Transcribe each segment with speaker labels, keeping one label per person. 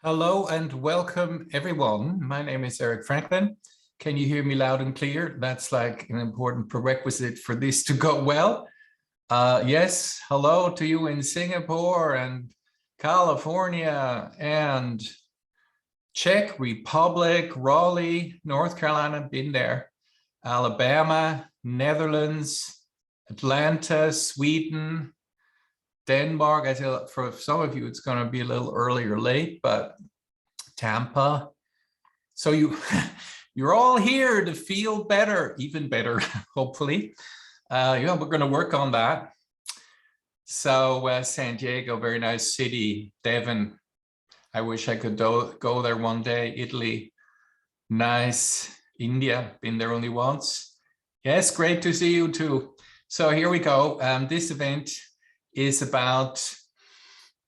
Speaker 1: Hello and welcome everyone. My name is Eric Franklin. Can you hear me loud and clear? That's like an important prerequisite for this to go well. Yes, hello to you in Singapore and California and Czech Republic, Raleigh, North Carolina, been there, Alabama, Netherlands, Atlanta, Sweden, Denmark. I tell for some of you it's going to be a little early or late, but Tampa. So you're all here to feel better, even better, hopefully. Yeah, we're going to work on that. So San Diego, very nice city. Devon, I wish I could go there one day. Italy, nice. India, been there only once. Yes, great to see you too. So here we go. This event is about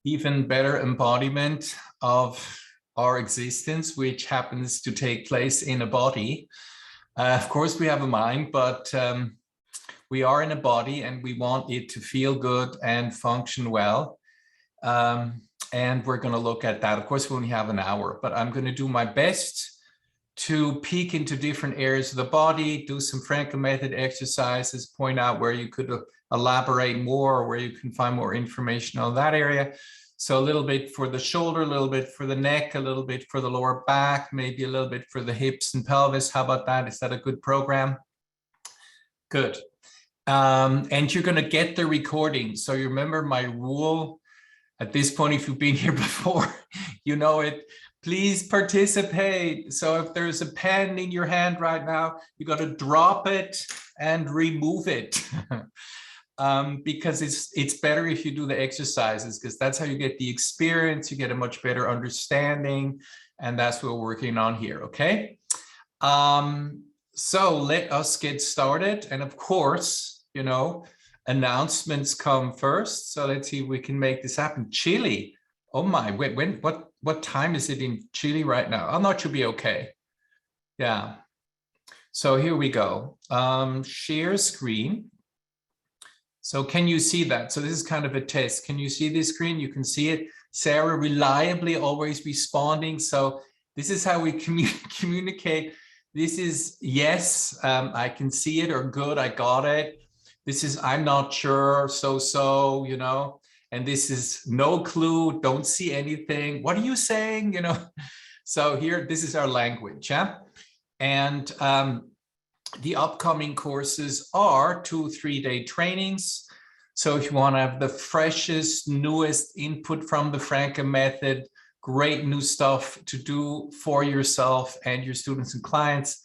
Speaker 1: even better embodiment of our existence, which happens to take place in a body. Of course, we have a mind, but we are in a body and we want it to feel good and function well. And we're going to look at that. Of course, we only have an hour, but I'm going to do my best to peek into different areas of the body, do some Franklin method exercises, point out where you could elaborate more, or where you can find more information on that area. So a little bit for the shoulder, a little bit for the neck, a little bit for the lower back, maybe a little bit for the hips and pelvis. How about that? Is that a good program? Good. And you're going to get the recording. So you remember my rule at this point, if you've been here before, you know it. Please participate. So if there's a pen in your hand right now, you got to drop it and remove it. Because it's better if you do the exercises, because that's how you get the experience, you get a much better understanding, and that's what we're working on here, okay? So let us get started. And of course, you know, announcements come first. So let's see if we can make this happen. Chile. Oh my, wait, what time is it in Chile right now? I'm not sure be okay. Yeah. So here we go. Share screen. So can you see that? So this is kind of a test. Can you see this screen? You can see it. Sarah reliably always responding. So this is how we communicate. This is yes, I can see it, or good, I got it. This is I'm not sure, so, you know. And this is no clue, don't see anything. What are you saying? You know. So here, this is our language, yeah. And the upcoming courses are 2 3-day trainings. So if you want to have the freshest, newest input from the Franklin method, great new stuff to do for yourself and your students and clients,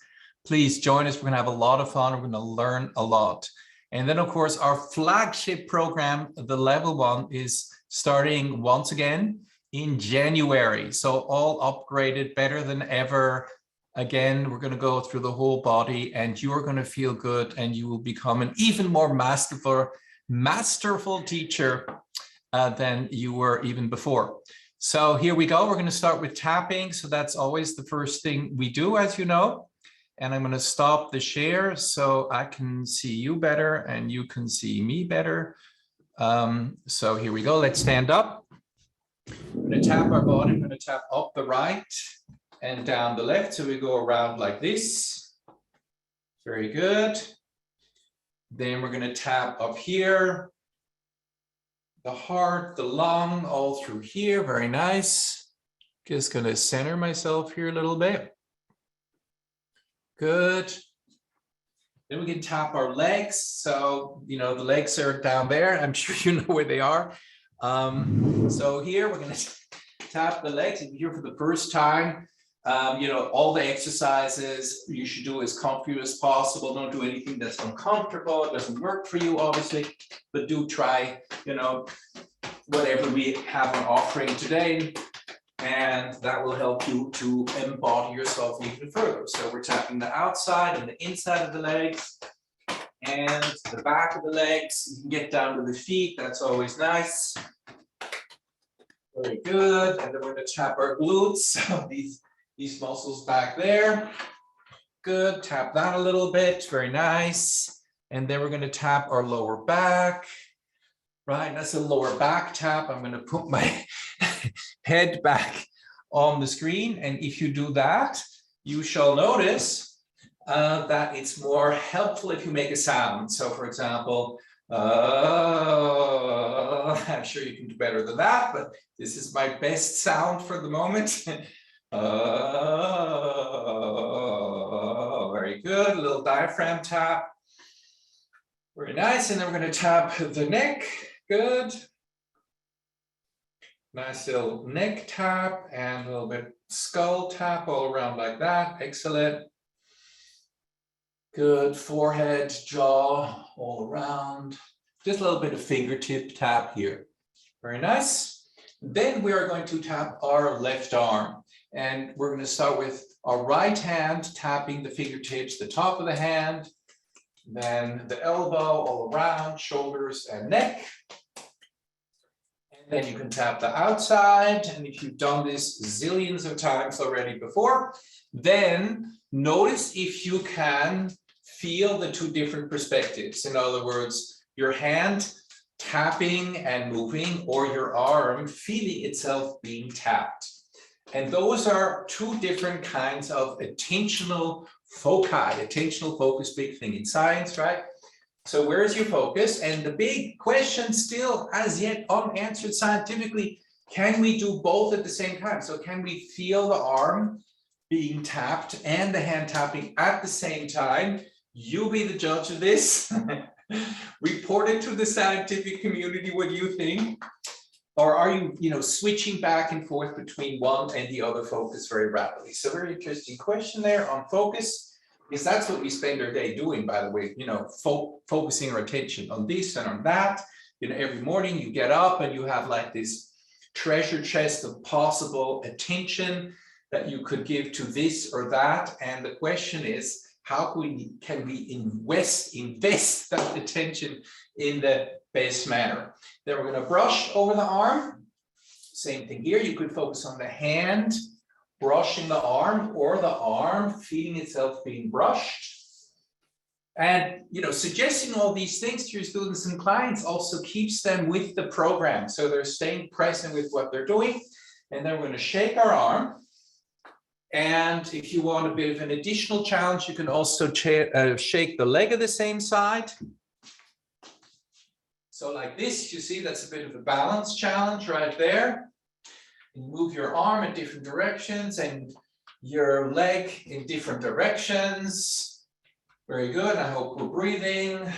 Speaker 1: please join us. We're going to have a lot of fun. We're going to learn a lot. And then, of course, our flagship program, the level 1, is starting once again in January. So all upgraded, better than ever. Again, we're going to go through the whole body, and you're going to feel good, and you will become an even more masterful teacher than you were even before. So here we go. We're going to start with tapping. So that's always the first thing we do, as you know. And I'm going to stop the share so I can see you better and you can see me better. So here we go. Let's stand up. I'm going to tap our body. I'm going to tap up the right and down the left. So we go around like this. Very good. Then we're going to tap up here. The heart, the lung, all through here. Very nice. Just going to center myself here a little bit. Good. Then we can tap our legs. So, you know, the legs are down there. I'm sure you know where they are. So here we're going to tap the legs. If you're here for the first time, you know, all the exercises you should do as comfy as possible. Don't do anything that's uncomfortable. It doesn't work for you, obviously, but do try, you know, whatever we have on offering today. And that will help you to embody yourself even further. So we're tapping the outside and the inside of the legs and the back of the legs. You can get down to the feet. That's always nice. Very good. And then we're going to tap our glutes. So these muscles back there. Good. Tap that a little bit. Very nice. And then we're going to tap our lower back. Right. That's a lower back tap. I'm going to put my head back on the screen. And if you do that, you shall notice that it's more helpful if you make a sound. So for example, I'm sure you can do better than that, but this is my best sound for the moment. Very good, a little diaphragm tap. Very nice, and then we're going to tap the neck, good. Nice little neck tap and a little bit skull tap all around like that, excellent. Good, forehead, jaw, all around. Just a little bit of fingertip tap here. Very nice. Then we are going to tap our left arm. And we're going to start with our right hand tapping the fingertips, the top of the hand, then the elbow all around, shoulders and neck. And then you can tap the outside. And if you've done this zillions of times already before, then notice if you can feel the two different perspectives. In other words, your hand tapping and moving, or your arm feeling itself being tapped. And those are two different kinds of attentional foci. Attentional focus, big thing in science, right? So where is your focus? And the big question still as yet unanswered scientifically, can we do both at the same time? So can we feel the arm being tapped and the hand tapping at the same time? You be the judge of this. Report it to the scientific community. What do you think? Or are you, switching back and forth between one and the other focus very rapidly? So very interesting question there on focus, because that's what we spend our day doing, by the way, focusing our attention on this and on that. Every morning you get up and you have like this treasure chest of possible attention that you could give to this or that. And the question is, how can we invest that attention in the best manner? Then we're going to brush over the arm. Same thing here. You could focus on the hand brushing the arm, or the arm feeling itself being brushed. And suggesting all these things to your students and clients also keeps them with the program, so they're staying present with what they're doing. And then we're going to shake our arm. And if you want a bit of an additional challenge, you can also shake the leg of the same side. So like this, you see, that's a bit of a balance challenge right there. You move your arm in different directions and your leg in different directions. Very good. I hope we're breathing.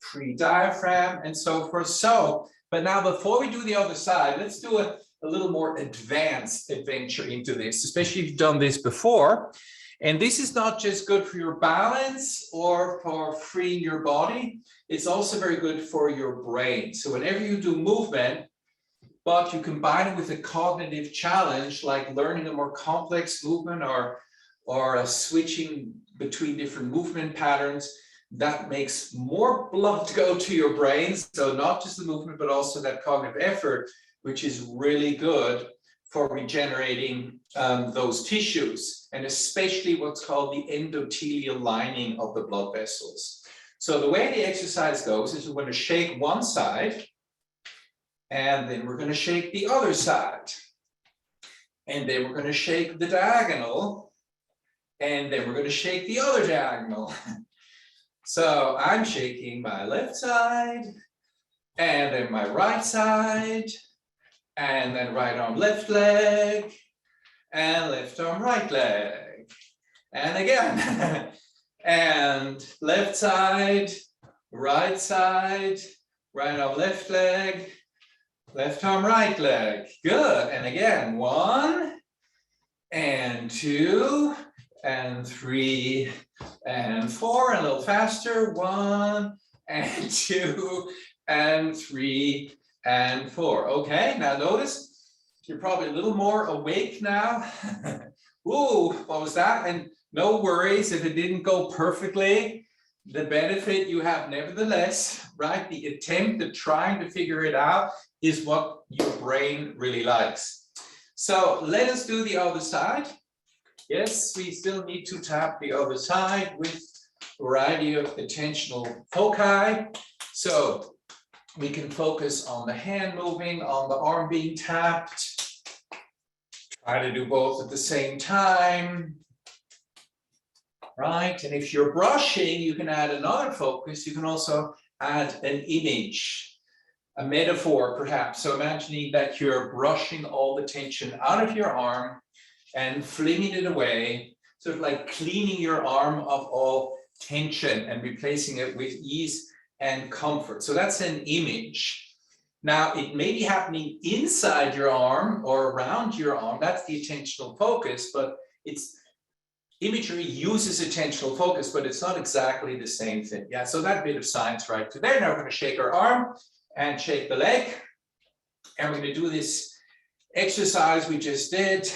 Speaker 1: Free diaphragm and so forth. So, but now before we do the other side, let's do a little more advanced adventure into this, especially if you've done this before. And this is not just good for your balance or for freeing your body, it's also very good for your brain. So whenever you do movement, but you combine it with a cognitive challenge, like learning a more complex movement or switching between different movement patterns, that makes more blood go to your brain. So not just the movement, but also that cognitive effort, which is really good for regenerating those tissues, and especially what's called the endothelial lining of the blood vessels. So the way the exercise goes is we're going to shake one side, and then we're going to shake the other side. And then we're going to shake the diagonal, and then we're going to shake the other diagonal. So I'm shaking my left side, and then my right side, and then right arm, left leg, and left arm, right leg. And again, and left side, right arm, left leg, left arm, right leg. Good. And again, 1 and 2 and 3 and 4, and a little faster. 1 and 2 and 3 and 4. Okay, now notice you're probably a little more awake now. Ooh, what was that? And no worries if it didn't go perfectly. The benefit you have nevertheless, right? The attempt at trying to figure it out is what your brain really likes. So let us do the other side. Yes, we still need to tap the other side with a variety of attentional foci. So we can focus on the hand moving, on the arm being tapped. Try to do both at the same time. Right, and if you're brushing, you can add another focus. You can also add an image, a metaphor perhaps. So imagining that you're brushing all the tension out of your arm and flinging it away, sort of like cleaning your arm of all tension and replacing it with ease and comfort. So that's an image. Now, it may be happening inside your arm or around your arm. That's the attentional focus, but imagery uses attentional focus, but it's not exactly the same thing. Yeah, so that bit of science right to there. Now we're going to shake our arm and shake the leg. And we're going to do this exercise we just did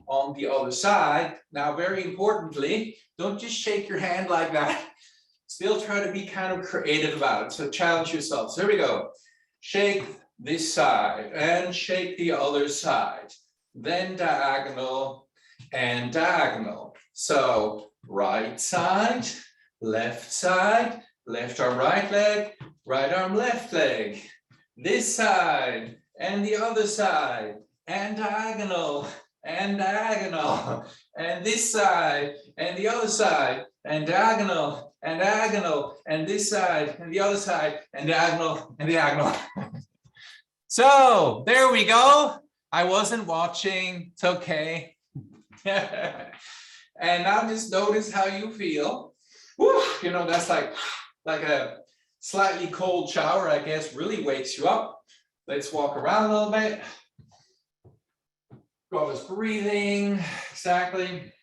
Speaker 1: on the other side. Now, very importantly, don't just shake your hand like that. Still try to be kind of creative about it. So challenge yourself. So here we go. Shake this side and shake the other side. Then diagonal and diagonal. So right side, left arm right leg, right arm left leg. This side and the other side, and diagonal and diagonal, and this side and the other side, and diagonal and diagonal, and this side and the other side, and diagonal and diagonal. So there we go. I wasn't watching. It's okay. And now just notice how you feel. Whew, you know, that's like a slightly cold shower, I guess, really wakes you up. Let's walk around a little bit. Got us breathing. Exactly.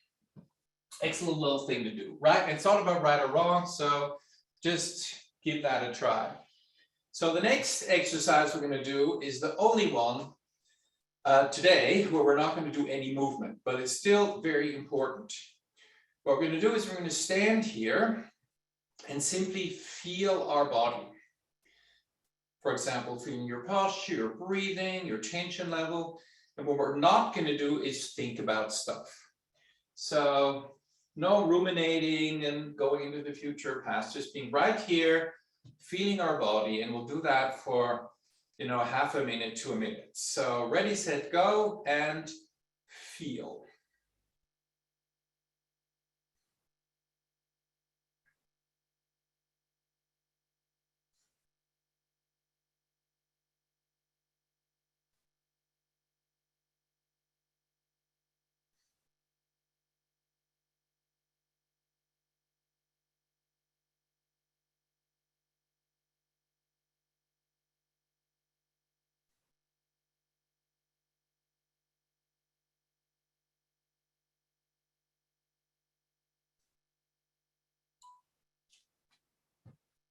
Speaker 1: Excellent little thing to do, right? It's not about right or wrong, so just give that a try. So the next exercise we're going to do is the only one today where we're not going to do any movement, but it's still very important. What we're going to do is we're going to stand here and simply feel our body. For example, feeling your posture, your breathing, your tension level. And what we're not going to do is think about stuff. So no ruminating and going into the future or past, just being right here, feeling our body. And we'll do that for, you know, half a minute to a minute. So ready, set, go, and feel.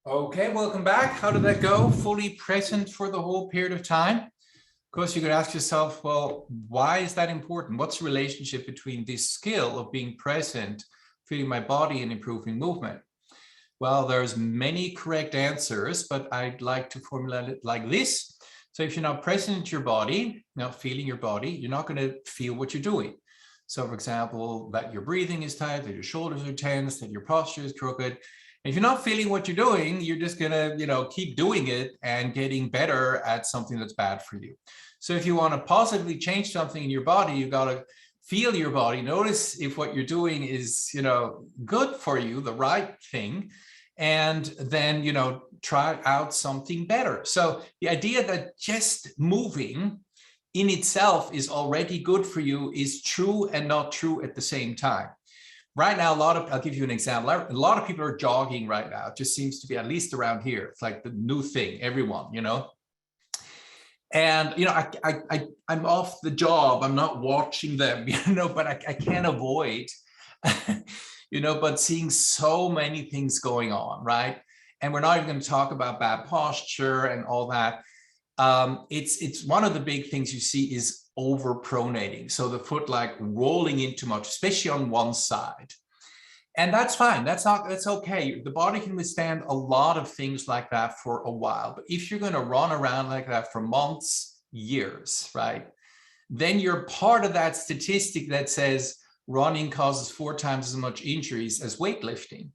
Speaker 1: Okay, welcome back. How did that go? Fully present for the whole period of time? Of course, you could ask yourself, well, why is that important? What's the relationship between this skill of being present, feeling my body, and improving movement? Well, there's many correct answers, but I'd like to formulate it like this. So if you're not present in your body, not feeling your body, you're not going to feel what you're doing. So for example, that your breathing is tight, that your shoulders are tense, that your posture is crooked. If you're not feeling what you're doing, you're just going to, you know, keep doing it and getting better at something that's bad for you. So if you want to positively change something in your body, you got to feel your body. Notice if what you're doing is, you know, good for you, the right thing. And then, you know, try out something better. So the idea that just moving in itself is already good for you is true and not true at the same time. Right now, I'll give you an example. A lot of people are jogging right now. It just seems to be, at least around here, it's like the new thing, everyone, you know. And, you know, I'm off the job. I'm not watching them, you know, but I can't avoid, you know, but seeing so many things going on, right? And we're not even going to talk about bad posture and all that. It's one of the big things you see is overpronating. So the foot like rolling in too much, especially on one side. And that's fine. That's okay. The body can withstand a lot of things like that for a while. But if you're going to run around like that for months, years, right, then you're part of that statistic that says running causes 4 times as much injuries as weightlifting.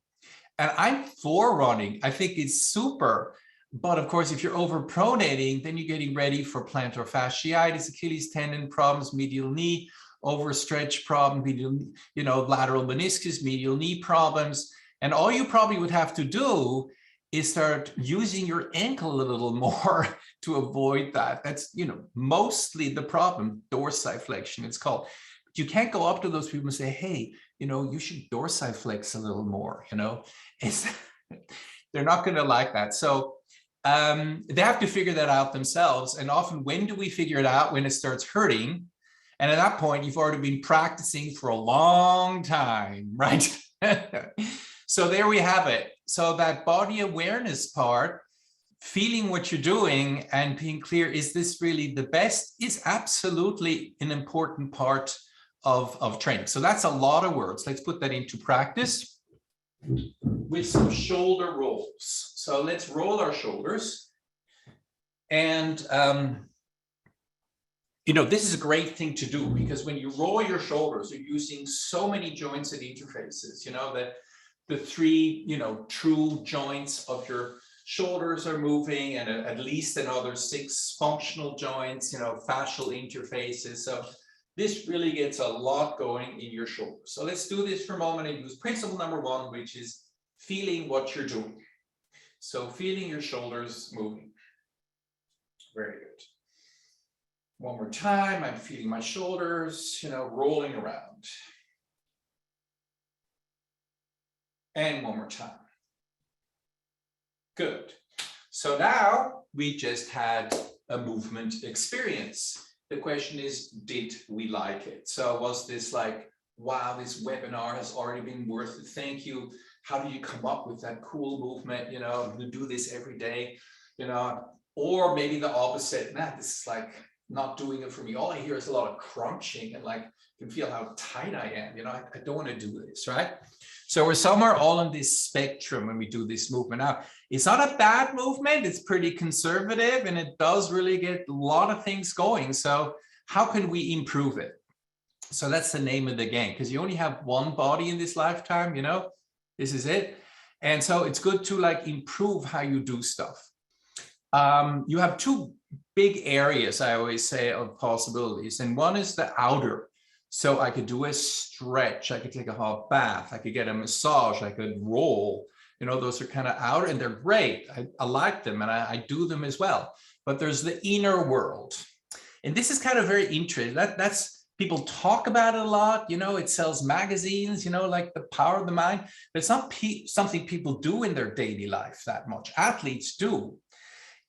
Speaker 1: And I'm for running. I think it's super. But of course, if you're overpronating, then you're getting ready for plantar fasciitis, Achilles tendon problems, medial knee, overstretch problem, medial, lateral meniscus, medial knee problems. And all you probably would have to do is start using your ankle a little more to avoid that. That's, mostly the problem, dorsiflexion it's called. But you can't go up to those people and say, hey, you should dorsiflex a little more, It's, they're not going to like that. So they have to figure that out themselves. And often, when do we figure it out? When it starts hurting. And at that point, you've already been practicing for a long time, right? So there we have it. So that body awareness part, feeling what you're doing and being clear, is this really the best, is absolutely an important part of training. So that's a lot of words. Let's put that into practice with some shoulder rolls. So let's roll our shoulders. And, this is a great thing to do, because when you roll your shoulders, you're using so many joints and interfaces, the three, true joints of your shoulders are moving, and at least another 6 functional joints, fascial interfaces. So this really gets a lot going in your shoulders. So let's do this for a moment and use principle number 1, which is feeling what you're doing. So feeling your shoulders moving. Very good. One more time, I'm feeling my shoulders, rolling around. And one more time. Good. So now we just had a movement experience. The question is, did we like it? So was this like, wow, this webinar has already been worth it. Thank you. How do you come up with that cool movement? To do this every day, or maybe the opposite. Man, this is like not doing it for me. All I hear is a lot of crunching, and like, you can feel how tight I am. I don't want to do this, right? So we're somewhere all on this spectrum when we do this movement. Now, it's not a bad movement. It's pretty conservative, and it does really get a lot of things going. So how can we improve it? So that's the name of the game, because you only have one body in this lifetime, this is it. And so it's good to like improve how you do stuff. You have 2 big areas, I always say, of possibilities. And one is the outer. So I could do a stretch, I could take a hot bath, I could get a massage, I could roll, those are kind of outer, and they're great. I like them, and I do them as well. But there's the inner world. And this is kind of very interesting. That's people talk about it a lot, it sells magazines, like the power of the mind, but it's not something people do in their daily life that much. Athletes do.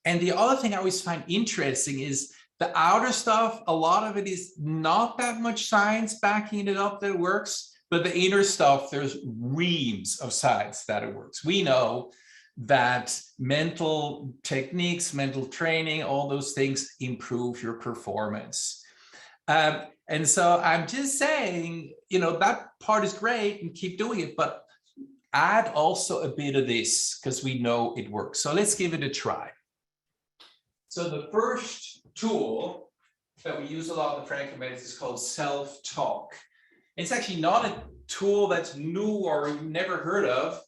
Speaker 1: And the other thing I always find interesting is the outer stuff. A lot of it is not that much science backing it up that it works, but the inner stuff, there's reams of science that it works. We know that mental techniques, mental training, all those things improve your performance. And so I'm just saying, that part is great and keep doing it, but add also a bit of this, because we know it works. So let's give it a try. So the first tool that we use a lot in the Franklin methods is called self-talk. It's actually not a tool that's new or you've never heard of.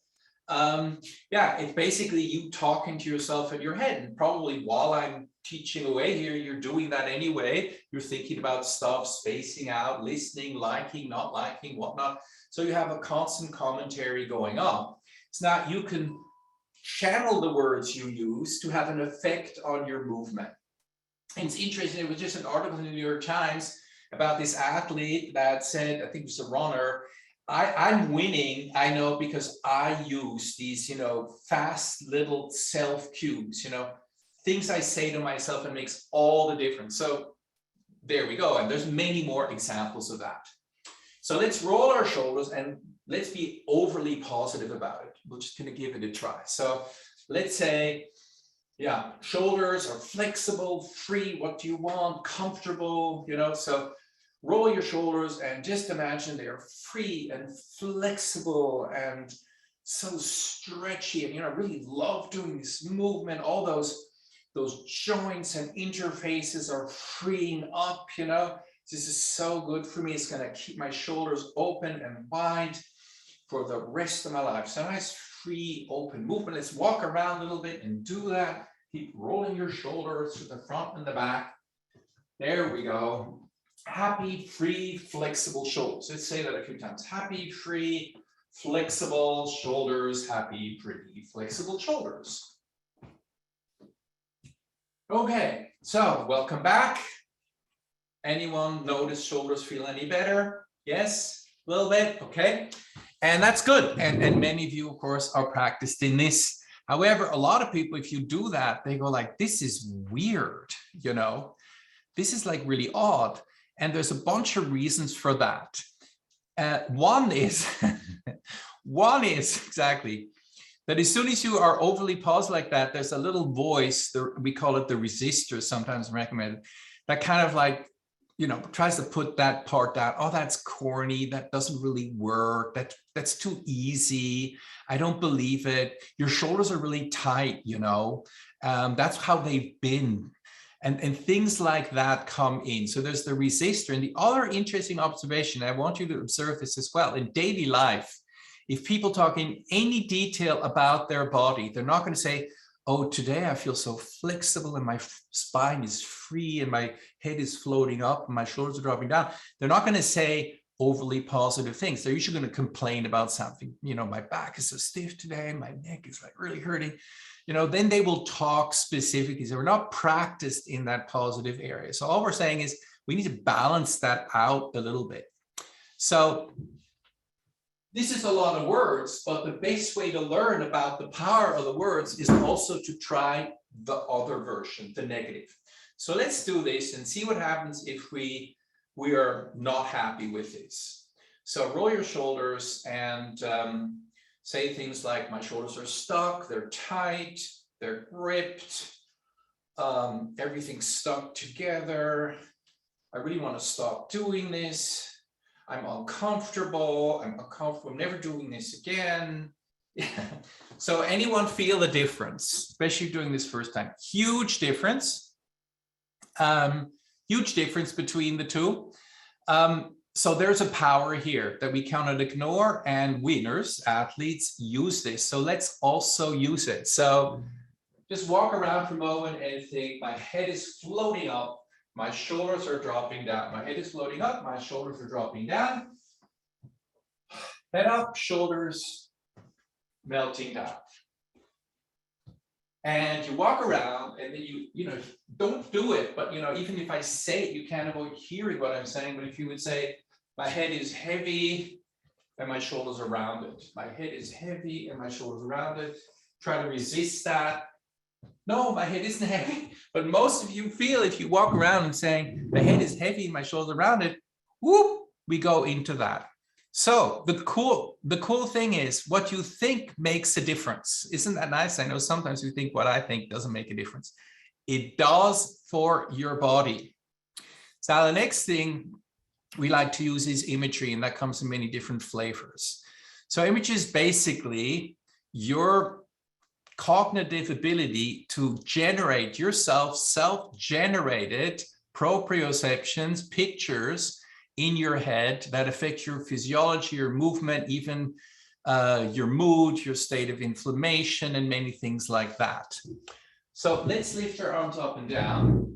Speaker 1: It's basically you talking to yourself in your head. And probably while I'm teaching away here, you're doing that anyway. You're thinking about stuff, spacing out, listening, liking, not liking, whatnot. So you have a constant commentary going on. So now you can channel the words you use to have an effect on your movement. And it's interesting, it was just an article in the New York Times about this athlete that said, I think it was a runner, I'm winning, I know, because I use these, fast little self cues, things I say to myself, and makes all the difference. So there we go. And there's many more examples of that. So let's roll our shoulders and let's be overly positive about it. We're just going to give it a try. So let's say, shoulders are flexible, free. What do you want? Comfortable, so roll your shoulders and just imagine they are free and flexible and so stretchy. And, I really love doing this movement. All those joints and interfaces are freeing up, This is so good for me. It's going to keep my shoulders open and wide for the rest of my life. So nice, free, open movement. Let's walk around a little bit and do that. Keep rolling your shoulders to the front and the back. There we go. Happy, free, flexible shoulders. Let's say that a few times. Happy, free, flexible shoulders. Happy, free, flexible shoulders. Okay, so welcome back. Anyone notice shoulders feel any better? Yes, a little bit, okay. And that's good. And many of you, of course, are practiced in this. However, a lot of people, if you do that, they go like, this is weird, you know, this is like really odd. And there's a bunch of reasons for that. One is exactly that as soon as you are overly paused like that, there's a little voice, we call it the resistor, sometimes recommended, that kind of like, you know, tries to put that part down. Oh, that's corny. That doesn't really work. That's too easy. I don't believe it. Your shoulders are really tight, you know. That's how they've been. And things like that come in. So there's the resistor. And the other interesting observation, I want you to observe this as well, in daily life, if people talk in any detail about their body, they're not going to say, oh, today I feel so flexible and my spine is free and my head is floating up and my shoulders are dropping down. They're not going to say overly positive things. They're usually going to complain about something. You know, my back is so stiff today. My neck is like really hurting. You know, then they will talk specifically. So we're not practiced in that positive area. So all we're saying is we need to balance that out a little bit. So this is a lot of words, but the best way to learn about the power of the words is also to try the other version, the negative. So let's do this and see what happens if we are not happy with this. So roll your shoulders and say things like, my shoulders are stuck, they're tight, they're gripped, everything's stuck together. I really want to stop doing this. I'm uncomfortable, I'm never doing this again. So anyone feel the difference, especially doing this first time? Huge difference between the two. So there's a power here that we cannot ignore, and winners, athletes use this. So let's also use it. So just walk around for a moment and think, my head is floating up. My shoulders are dropping down. My head is floating up. My shoulders are dropping down. Head up, shoulders melting down. And you walk around and then you know, don't do it. But, you know, even if I say it, you can't avoid hearing what I'm saying. But if you would say, my head is heavy and my shoulders are rounded. My head is heavy and my shoulders are rounded. Try to resist that. No, my head isn't heavy, but most of you feel if you walk around and saying, my head is heavy, my shoulders are rounded, whoop, we go into that. So the cool thing is what you think makes a difference. Isn't that nice? I know sometimes you think what I think doesn't make a difference. It does for your body. So the next thing we like to use is imagery, and that comes in many different flavors. So imagery is basically your cognitive ability to generate yourself self-generated proprioceptions, pictures in your head that affect your physiology, your movement, even your mood, your state of inflammation, and many things like that. So let's lift our arms up and down,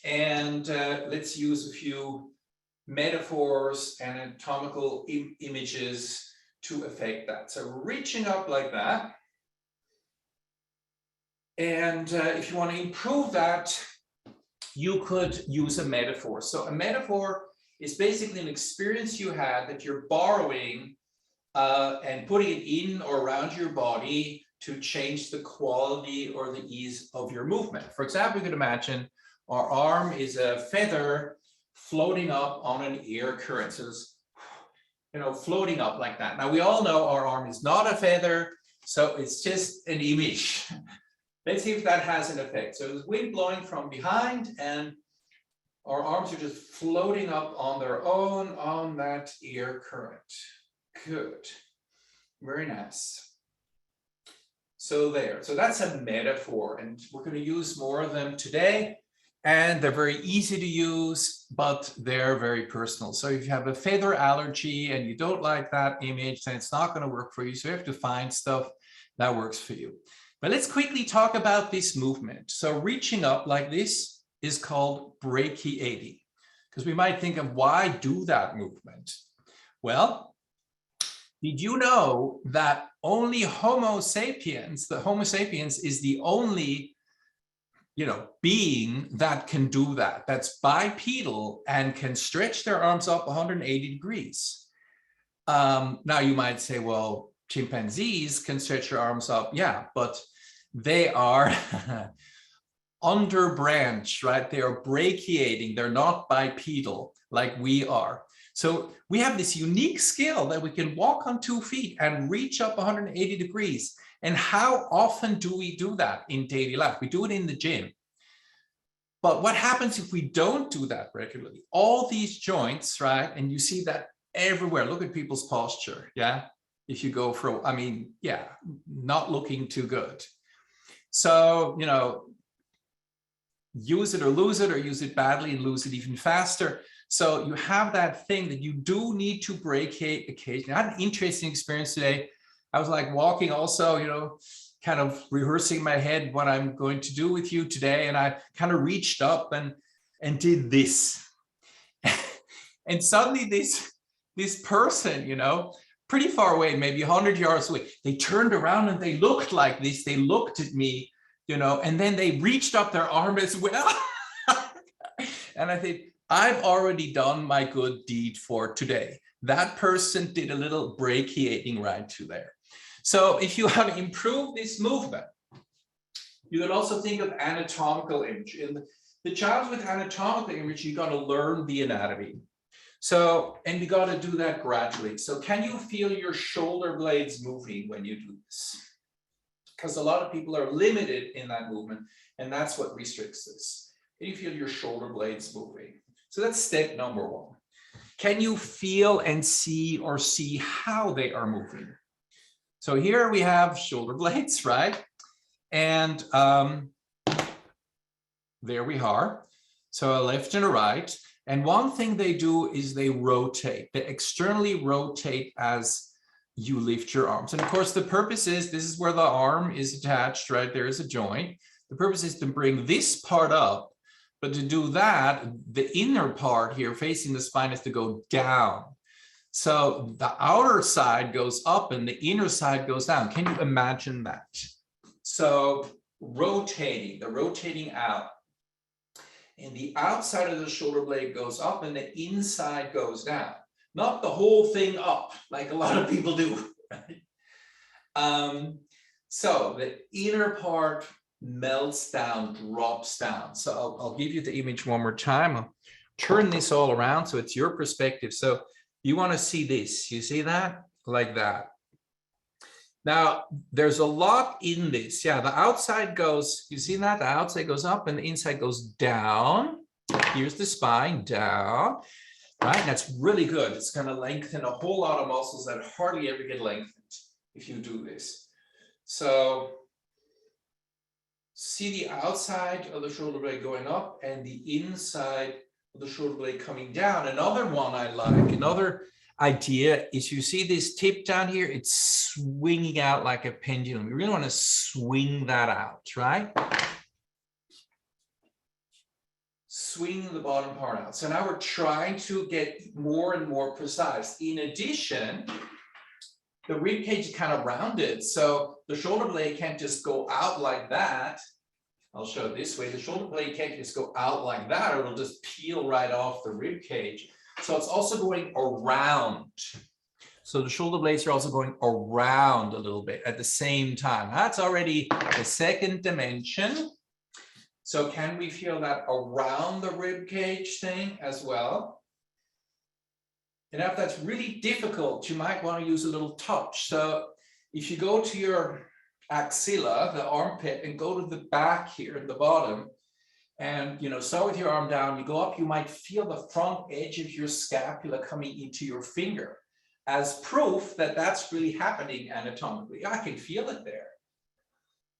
Speaker 1: and let's use a few metaphors and anatomical images to affect that. So reaching up like that. And if you want to improve that, you could use a metaphor. So a metaphor is basically an experience you had that you're borrowing and putting it in or around your body to change the quality or the ease of your movement. For example, you could imagine our arm is a feather floating up on an air current. So it's, you know, floating up like that. Now we all know our arm is not a feather, so it's just an image. Let's see if that has an effect. So there's wind blowing from behind and our arms are just floating up on their own on that air current. Good. Very nice. So there. So that's a metaphor, and we're going to use more of them today. And they're very easy to use, but they're very personal. So if you have a feather allergy and you don't like that image, then it's not going to work for you. So you have to find stuff that works for you. But let's quickly talk about this movement. So reaching up like this is called brachiating, because we might think of why do that movement? Well, did you know that only Homo sapiens, the Homo sapiens is the only being that can do that, that's bipedal and can stretch their arms up 180 degrees. Now you might say, well, chimpanzees can stretch their arms up. Yeah, but they are underbranched, right? They are brachiating. They're not bipedal like we are. So we have this unique skill that we can walk on 2 feet and reach up 180 degrees. And how often do we do that in daily life? We do it in the gym. But what happens if we don't do that regularly? All these joints, right? And you see that everywhere. Look at people's posture, yeah? If you go for, not looking too good. So, use it or lose it, or use it badly and lose it even faster. So you have that thing that you do need to brachiate occasionally. I had an interesting experience today. I was like walking also, kind of rehearsing my head what I'm going to do with you today. And I kind of reached up and did this. And suddenly this person, pretty far away, maybe 100 yards away, they turned around and they looked like this. They looked at me, and then they reached up their arm as well. And I think, I've already done my good deed for today. That person did a little brachiating right to there. So if you want to improve this movement, you can also think of anatomical imagery. And the challenge with anatomical imagery, you got to learn the anatomy. So, and you got to do that gradually. So can you feel your shoulder blades moving when you do this? Because a lot of people are limited in that movement, and that's what restricts this. Can you feel your shoulder blades moving? So that's step number 1. Can you feel and see how they are moving? So here we have shoulder blades, right? And there we are. So a left and a right. And one thing they do is they rotate. They externally rotate as you lift your arms. And of course, the purpose is, this is where the arm is attached, right? There is a joint. The purpose is to bring this part up. But to do that, the inner part here facing the spine is to go down. So the outer side goes up and the inner side goes down. Can you imagine that? So rotating, the rotating out. And the outside of the shoulder blade goes up and the inside goes down. Not the whole thing up, like a lot of people do. Right? So the inner part melts down, drops down. So I'll give you the image one more time. I'll turn this all around so it's your perspective. So you want to see this. You see that? Like that. Now, there's a lot in this. Yeah, the outside goes, you see that? The outside goes up and the inside goes down. Here's the spine, down. Right? And that's really good. It's going to lengthen a whole lot of muscles that hardly ever get lengthened if you do this. So see the outside of the shoulder blade going up and the inside of the shoulder blade coming down. Another one I like, another idea is you see this tip down here, it's swinging out like a pendulum. We really want to swing that out, right? Swing the bottom part out. So now we're trying to get more and more precise. In addition, the rib cage is kind of rounded, so the shoulder blade can't just go out like that. I'll show it this way. The shoulder blade can't just go out like that, or it'll just peel right off the rib cage. So it's also going around. So the shoulder blades are also going around a little bit at the same time. That's already the second dimension. So can we feel that around the rib cage thing as well? And if that's really difficult, you might want to use a little touch. So if you go to your axilla, the armpit, and go to the back here at the bottom, and start with your arm down, you go up, you might feel the front edge of your scapula coming into your finger as proof that that's really happening anatomically. I can feel it there.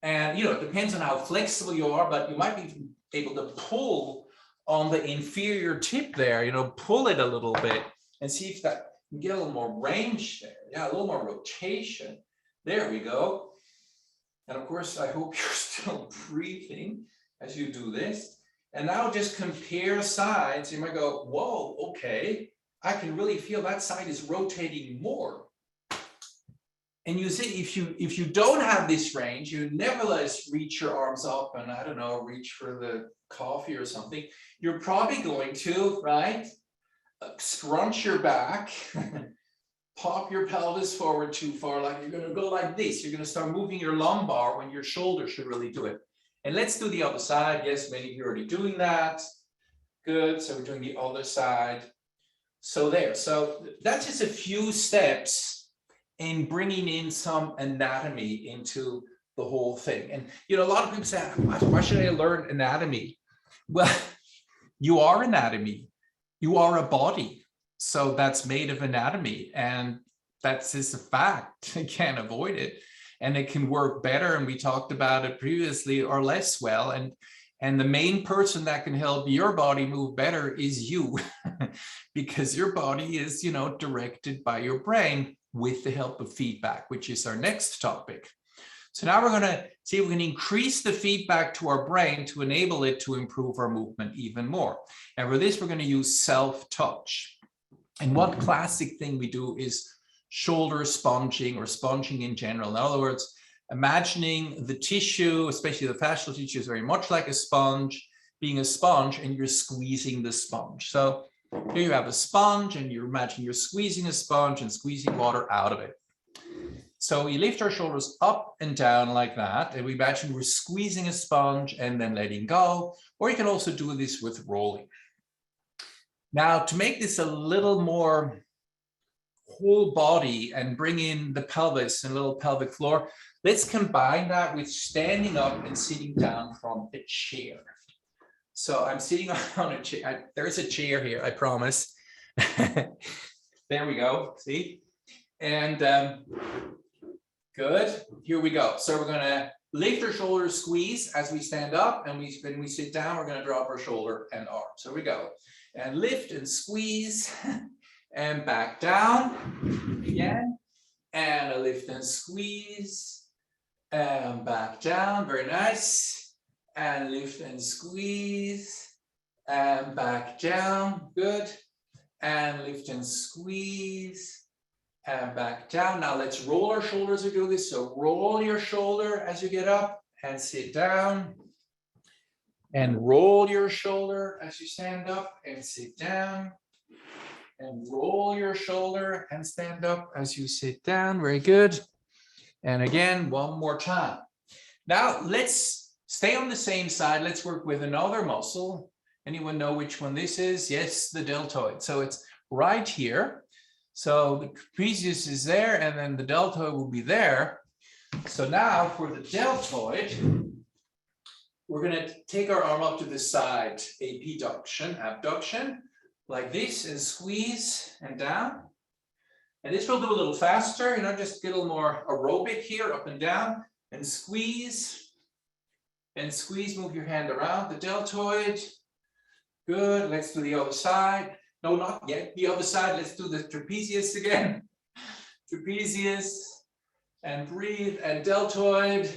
Speaker 1: And it depends on how flexible you are, but you might be able to pull on the inferior tip there, pull it a little bit and see if that you get a little more range there. Yeah, a little more rotation. There we go. And of course, I hope you're still breathing as you do this. And now just compare sides. You might go, whoa, okay, I can really feel that side is rotating more. And you see, if you don't have this range, you nevertheless reach your arms up and, I don't know, reach for the coffee or something, you're probably going to, right, scrunch your back, pop your pelvis forward too far, like you're going to go like this. You're going to start moving your lumbar when your shoulder should really do it. And let's do the other side. Yes, many of you are already doing that. Good. So we're doing the other side. So there. So that's just a few steps in bringing in some anatomy into the whole thing. And, you know, a lot of people say, why should I learn anatomy? Well, you are anatomy. You are a body. So that's made of anatomy, and that's just a fact. You can't avoid it, and it can work better. And we talked about it previously, or less well. And the main person that can help your body move better is you, because your body is, you know, directed by your brain with the help of feedback, which is our next topic. So now we're going to see if we can increase the feedback to our brain to enable it to improve our movement even more. And for this, we're going to use self-touch. And one classic thing we do is shoulder sponging, or sponging in general. In other words, imagining the tissue, especially the fascial tissue, is very much like a sponge, being a sponge, and you're squeezing the sponge. So here you have a sponge, and you imagine you're squeezing a sponge and squeezing water out of it. So we lift our shoulders up and down like that, and we imagine we're squeezing a sponge and then letting go, or you can also do this with rolling. Now, to make this a little more whole body and bring in the pelvis and a little pelvic floor, let's combine that with standing up and sitting down from a chair. So I'm sitting on a chair. There's a chair here, I promise. There we go, see? And good, here we go. So we're gonna lift our shoulders, squeeze as we stand up, and when we sit down, we're gonna drop our shoulder and arm. So we go. And lift and squeeze and back down again, and a lift and squeeze and back down. Very nice. And lift and squeeze and back down. Good. And lift and squeeze and back down. Now let's roll our shoulders as we do this. So roll your shoulder as you get up and sit down. And roll your shoulder as you stand up and sit down. And roll your shoulder and stand up as you sit down. Very good. And again, one more time. Now let's stay on the same side. Let's work with another muscle. Anyone know which one this is? Yes, the deltoid. So it's right here. So the trapezius is there, and then the deltoid will be there. So now for the deltoid, we're going to take our arm up to the side, abduction, like this, and squeeze and down. And this we'll do a little faster, you know, just get a little more aerobic here, up and down, and squeeze, move your hand around the deltoid. Good, let's do the other side. No, not yet, the other side, let's do the trapezius again. Trapezius, and breathe, and deltoid.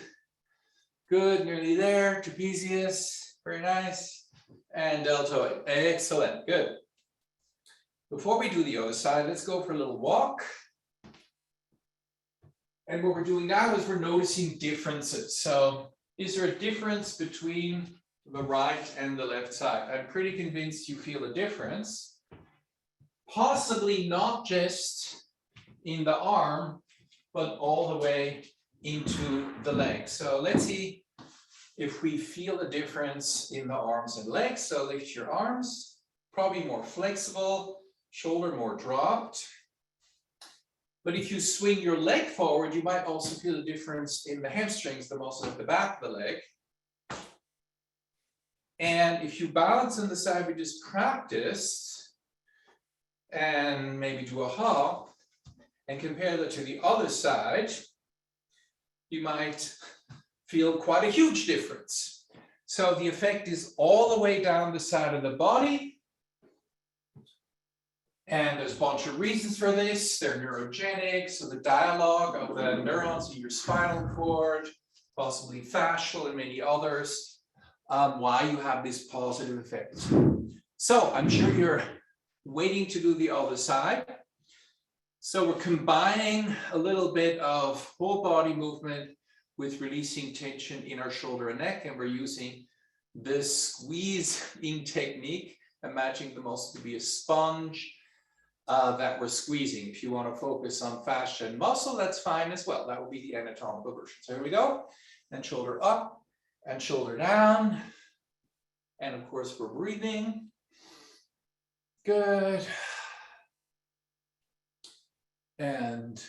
Speaker 1: Good, nearly there. Trapezius, very nice. And deltoid, excellent, good. Before we do the other side, let's go for a little walk. And what we're doing now is we're noticing differences. So is there a difference between the right and the left side? I'm pretty convinced you feel a difference. Possibly not just in the arm, but all the way into the leg. So let's see if we feel a difference in the arms and legs. So lift your arms, probably more flexible, shoulder more dropped. But if you swing your leg forward, you might also feel a difference in the hamstrings, the muscle at the back of the leg. And if you balance on the side we just practiced, and maybe do a hop, and compare that to the other side, you might feel quite a huge difference. So the effect is all the way down the side of the body. And there's a bunch of reasons for this. They're neurogenic, so the dialogue of the neurons in your spinal cord, possibly fascial and many others, why you have this positive effect. So I'm sure you're waiting to do the other side. So we're combining a little bit of whole body movement with releasing tension in our shoulder and neck, and we're using this squeezing technique, imagining the muscle to be a sponge that we're squeezing. If you want to focus on fascia and muscle, that's fine as well. That will be the anatomical version. So here we go. And shoulder up and shoulder down. And of course, we're breathing. Good. And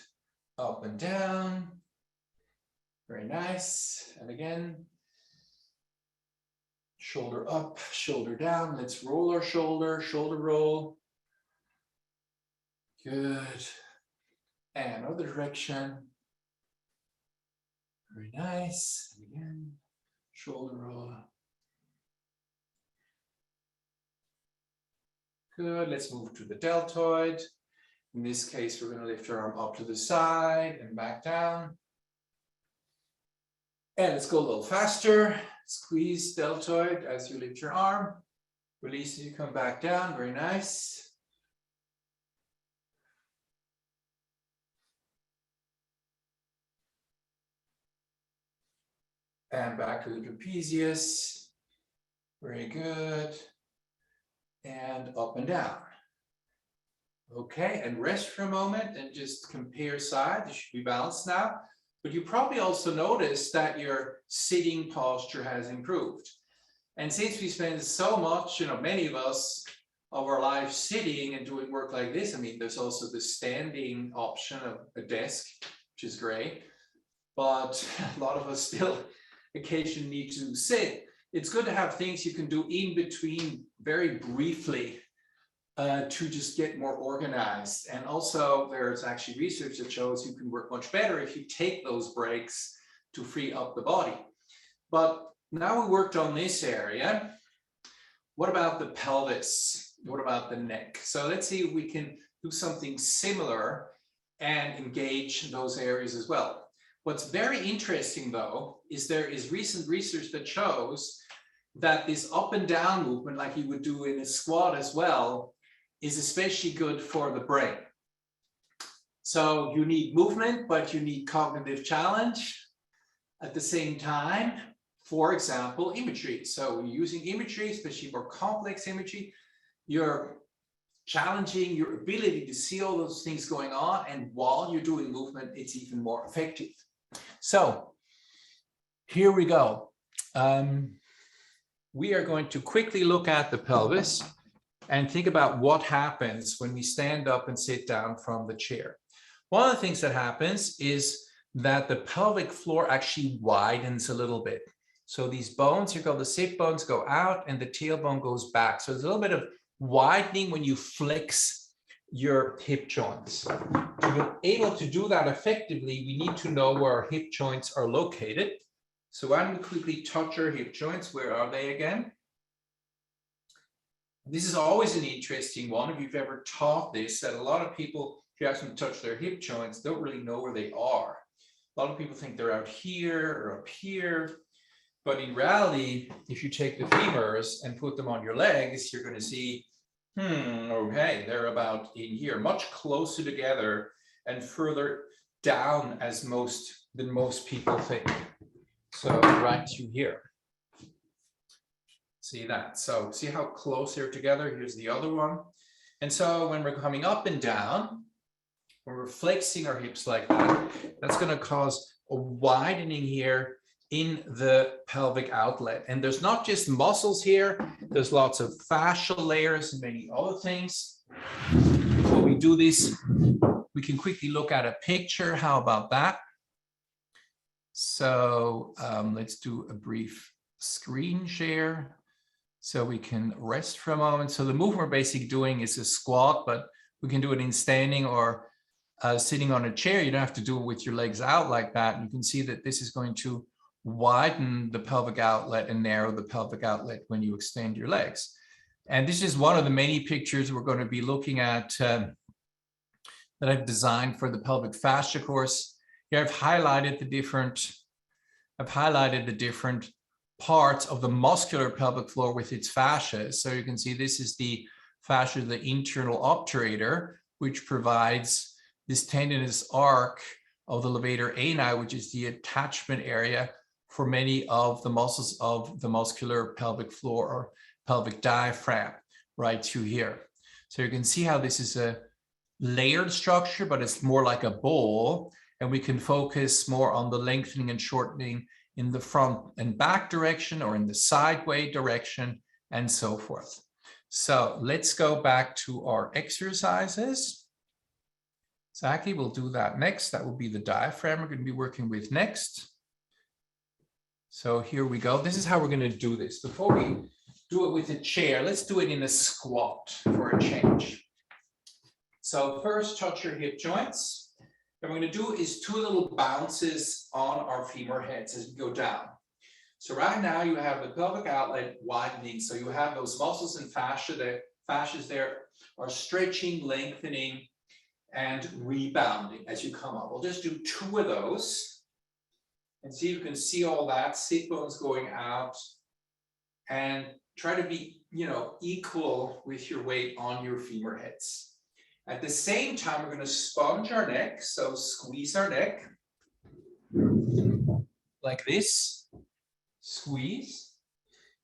Speaker 1: up and down. Very nice. And again, shoulder up, shoulder down. Let's roll our shoulder, shoulder roll. Good. And other direction. Very nice. And again, shoulder roll. Good. Let's move to the deltoid. In this case, we're going to lift our arm up to the side and back down. And let's go a little faster. Squeeze deltoid as you lift your arm. Release as you come back down. Very nice. And back to the trapezius. Very good. And up and down. Okay, and rest for a moment and just compare sides. You should be balanced now. But you probably also noticed that your sitting posture has improved. And since we spend so much, many of us of our life sitting and doing work like this, I mean, there's also the standing option of a desk, which is great. But a lot of us still occasionally need to sit. It's good to have things you can do in between very briefly to just get more organized. And also there's actually research that shows you can work much better if you take those breaks to free up the body. But now we worked on this area. What about the pelvis? What about the neck? So let's see if we can do something similar and engage those areas as well. What's very interesting though, is there is recent research that shows that this up and down movement, like you would do in a squat as well, is especially good for the brain. So you need movement, but you need cognitive challenge at the same time. For example, imagery. So when you're using imagery, especially more complex imagery, you're challenging your ability to see all those things going on. And while you're doing movement, it's even more effective. So here we go. We are going to quickly look at the pelvis and think about what happens when we stand up and sit down from the chair. One of the things that happens is that the pelvic floor actually widens a little bit. So these bones here called the sit bones go out and the tailbone goes back. So there's a little bit of widening when you flex your hip joints. To be able to do that effectively, we need to know where our hip joints are located. So why don't we quickly touch our hip joints? Where are they again? This is always an interesting one. If you've ever taught this, that a lot of people, if you ask them to touch their hip joints, don't really know where they are. A lot of people think they're out here or up here. But in reality, if you take the femurs and put them on your legs, you're going to see, okay, they're about in here, much closer together and further down than most people think. So right to here. See that? So see how close they're together? Here's the other one. And so when we're coming up and down, when we're flexing our hips like that, that's going to cause a widening here in the pelvic outlet. And there's not just muscles here, there's lots of fascial layers and many other things. When we do this, we can quickly look at a picture. How about that? So let's do a brief screen share so we can rest for a moment. So the movement we're basically doing is a squat, but we can do it in standing or sitting on a chair. You don't have to do it with your legs out like that. And you can see that this is going to widen the pelvic outlet and narrow the pelvic outlet when you extend your legs. And this is one of the many pictures we're going to be looking at that I've designed for the pelvic fascia course. Here I've highlighted the different I've highlighted the different parts of the muscular pelvic floor with its fascia. So you can see this is the fascia, the internal obturator, which provides this tendinous arc of the levator ani, which is the attachment area for many of the muscles of the muscular pelvic floor or pelvic diaphragm right through here. So you can see how this is a layered structure, but it's more like a bowl, and we can focus more on the lengthening and shortening in the front and back direction or in the sideway direction and so forth. So let's go back to our exercises. Exactly, we'll do that next. That will be the diaphragm we're going to be working with next. So here we go. This is how we're going to do this. Before we do it with a chair, let's do it in a squat for a change. So first, touch your hip joints. What we're going to do is 2 little bounces on our femur heads as we go down. So right now you have the pelvic outlet widening. So you have those muscles and fascia there, fascias there are stretching, lengthening, and rebounding as you come up. We'll just do 2 of those and see if you can see all that, sit bones going out, and try to be, equal with your weight on your femur heads. At the same time, we're going to sponge our neck. So squeeze our neck like this, squeeze.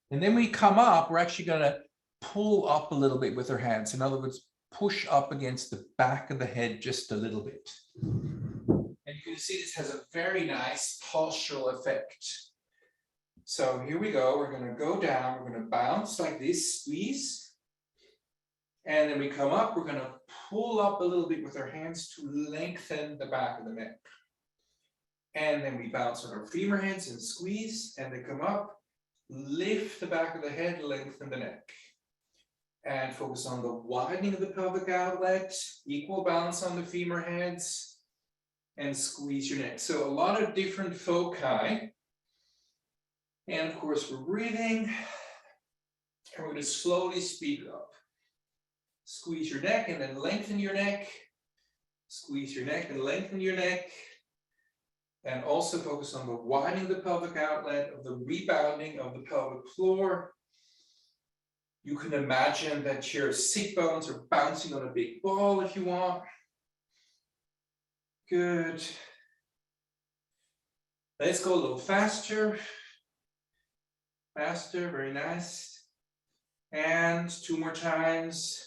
Speaker 1: And then we come up, we're actually going to pull up a little bit with our hands. In other words, push up against the back of the head just a little bit. And you can see this has a very nice postural effect. So here we go. We're going to go down. We're going to bounce like this, squeeze. And then we come up. We're going to pull up a little bit with our hands to lengthen the back of the neck. And then we bounce on our femur heads and squeeze. And then come up, lift the back of the head, lengthen the neck. And focus on the widening of the pelvic outlet, equal balance on the femur heads, and squeeze your neck. So a lot of different foci. And of course, we're breathing. And we're going to slowly speed it up. Squeeze your neck and then lengthen your neck. Squeeze your neck and lengthen your neck. And also focus on the widening of the pelvic outlet, of the rebounding of the pelvic floor. You can imagine that your sit bones are bouncing on a big ball if you want. Good. Let's go a little faster. Faster, very nice. And 2 more times.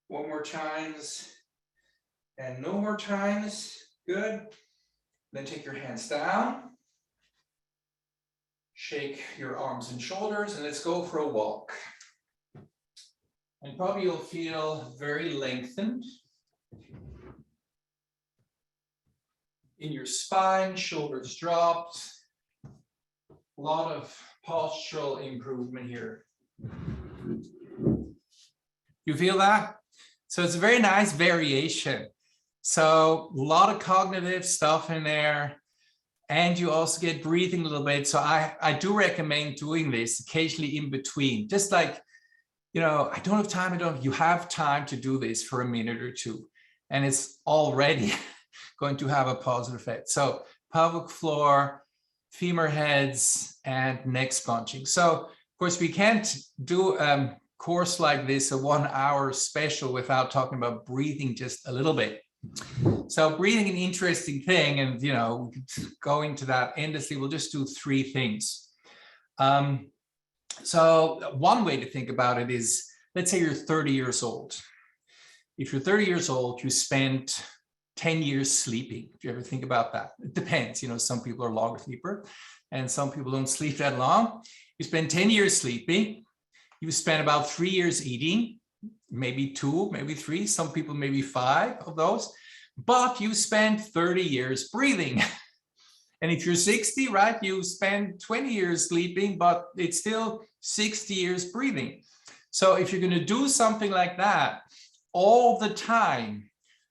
Speaker 1: 1 more times. And no more times. Good. Then take your hands down. Shake your arms and shoulders, and let's go for a walk. And probably you'll feel very lengthened in your spine, shoulders dropped. A lot of postural improvement here. You feel that? So it's a very nice variation. So a lot of cognitive stuff in there. And you also get breathing a little bit. So I do recommend doing this occasionally in between, just like, I don't have time. You have time to do this for a minute or 2, and it's already going to have a positive effect. So pelvic floor, femur heads, and neck sponging. So of course we can't do a course like this, a 1-hour special, without talking about breathing just a little bit. So breathing, an interesting thing, and we could go into that endlessly. We'll just do 3 things. So one way to think about it is, let's say you're 30 years old. If you're 30 years old, you spent 10 years sleeping. If you ever think about that, it depends. Some people are longer sleeper and some people don't sleep that long. You spend 10 years sleeping. You spend about 3 years eating, maybe 2, maybe 3, some people maybe 5 of those, but you spend 30 years breathing. And if you're 60, right, you spend 20 years sleeping, but it's still 60 years breathing. So if you're going to do something like that all the time,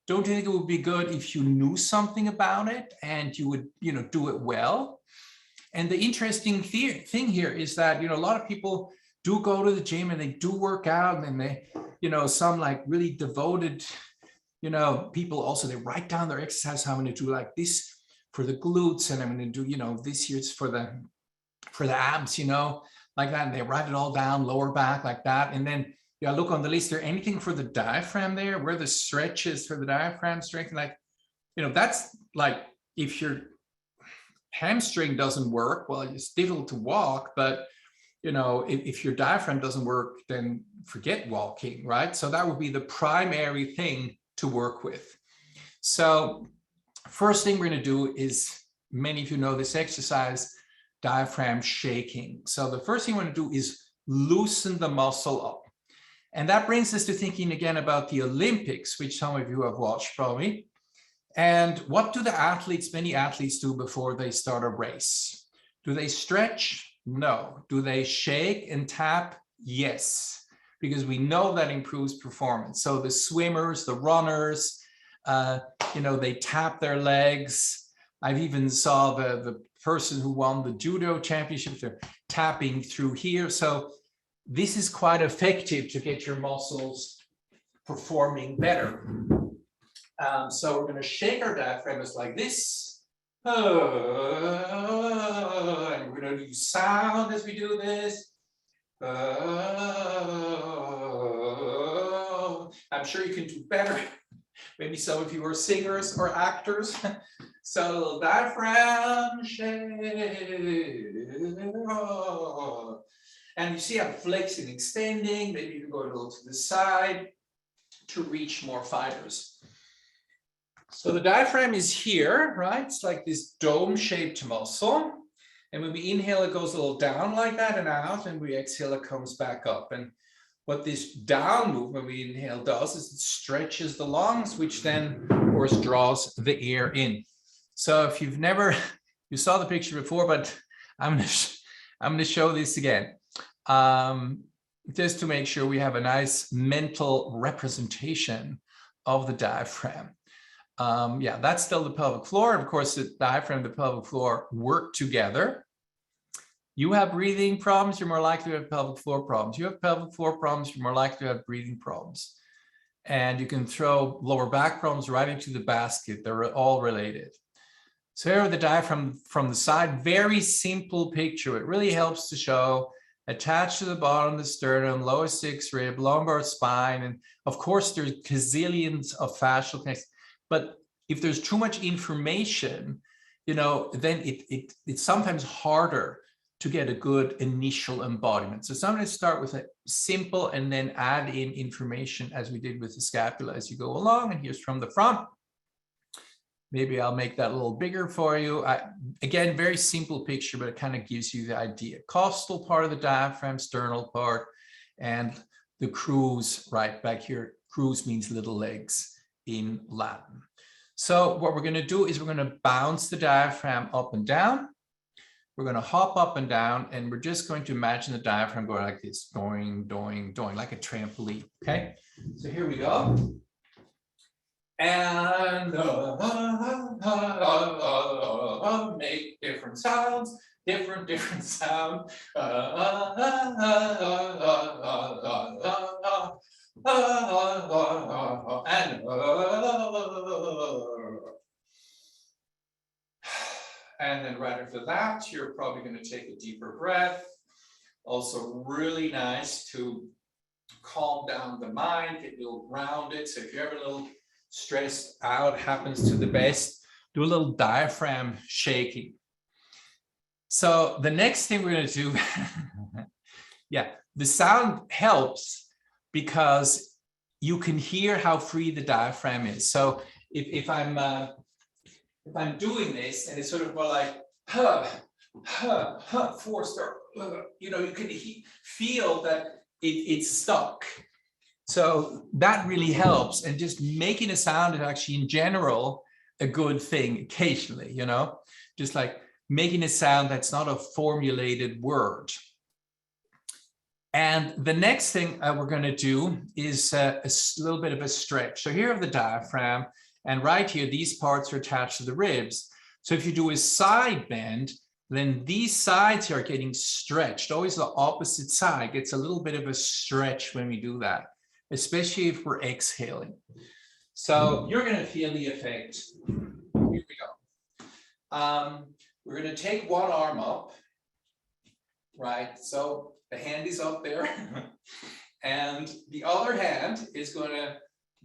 Speaker 1: don't you think it would be good if you knew something about it and you would, do it well? And the interesting thing here is that, a lot of people do go to the gym and they do work out, and they, some like really devoted, people also, they write down their exercise, how I'm going to do like this for the glutes, and I'm going to do, you know, this here's for the abs, you know, like that. And they write it all down, lower back like that. And then yeah, look on the list, there anything for the diaphragm there, where the stretches for the diaphragm strength, like, you know, that's like if your hamstring doesn't work, well, it's difficult to walk, but you know, if your diaphragm doesn't work, then forget walking, right? So that would be the primary thing to work with. So first thing we're going to do is, many of you know this exercise, diaphragm shaking. So the first thing we're going to do is loosen the muscle up. And that brings us to thinking again about the Olympics, which some of you have watched probably. And what do the athletes, many athletes do before they start a race? Do they stretch? No. Do they shake and tap? Yes, because we know that improves performance. So the swimmers, the runners, you know, they tap their legs. I've even saw the person who won the judo championship, they're tapping through here. So this is quite effective to get your muscles performing better. So we're going to shake our diaphragm like this. And we're going to use sound as we do this. I'm sure you can do better. Maybe some of you are singers or actors. So a little diaphragm shake. And you see I'm flexing, extending. Maybe you can go a little to the side to reach more fibers. So the diaphragm is here, right? It's like this dome-shaped muscle. And when we inhale, it goes a little down like that and out, and we exhale, it comes back up. And what this down movement we inhale does is it stretches the lungs, which then, of course, draws the air in. So if you've never, you saw the picture before, but I'm going to show this again. Just to make sure we have a nice mental representation of the diaphragm. Yeah, that's still the pelvic floor. Of course, the diaphragm and the pelvic floor work together. You have breathing problems, you're more likely to have pelvic floor problems. You have pelvic floor problems, you're more likely to have breathing problems. And you can throw lower back problems right into the basket. They're all related. So here are the diaphragm from the side. Very simple picture. It really helps to show attached to the bottom of the sternum, lower sixth rib, lumbar spine. And of course, there's gazillions of fascial connections. But if there's too much information, you know, then it's sometimes harder to get a good initial embodiment. So sometimes start with a simple and then add in information as we did with the scapula as you go along. And here's from the front. Maybe I'll make that a little bigger for you. Again, very simple picture, but it kind of gives you the idea. Costal part of the diaphragm, sternal part, and the crus right back here. Crus means little legs in Latin. So what we're going to do is we're going to bounce the diaphragm up and down. We're going to hop up and down, and we're just going to imagine the diaphragm going like this, doing, doing, doing, like a trampoline. Okay, so here we go. And make different sounds, different sound. And then right after that, you're probably going to take a deeper breath. Also really nice to calm down the mind, get a little grounded. So if you're ever a little stressed out, happens to the best, do a little diaphragm shaking. So the next thing we're going to do, yeah, the sound helps because you can hear how free the diaphragm is. So if I'm doing this and it's sort of more like forced, or you know, you can feel that it's stuck. So that really helps, and just making a sound is actually in general a good thing occasionally, you know, just like making a sound that's not a formulated word. And the next thing we're going to do is a little bit of a stretch. So here are the diaphragm, and right here, these parts are attached to the ribs. So if you do a side bend, then these sides are getting stretched. Always the opposite side gets a little bit of a stretch when we do that, especially if we're exhaling. So you're going to feel the effect. Here we go. We're going to take one arm up, right? So the hand is up there, and the other hand is going to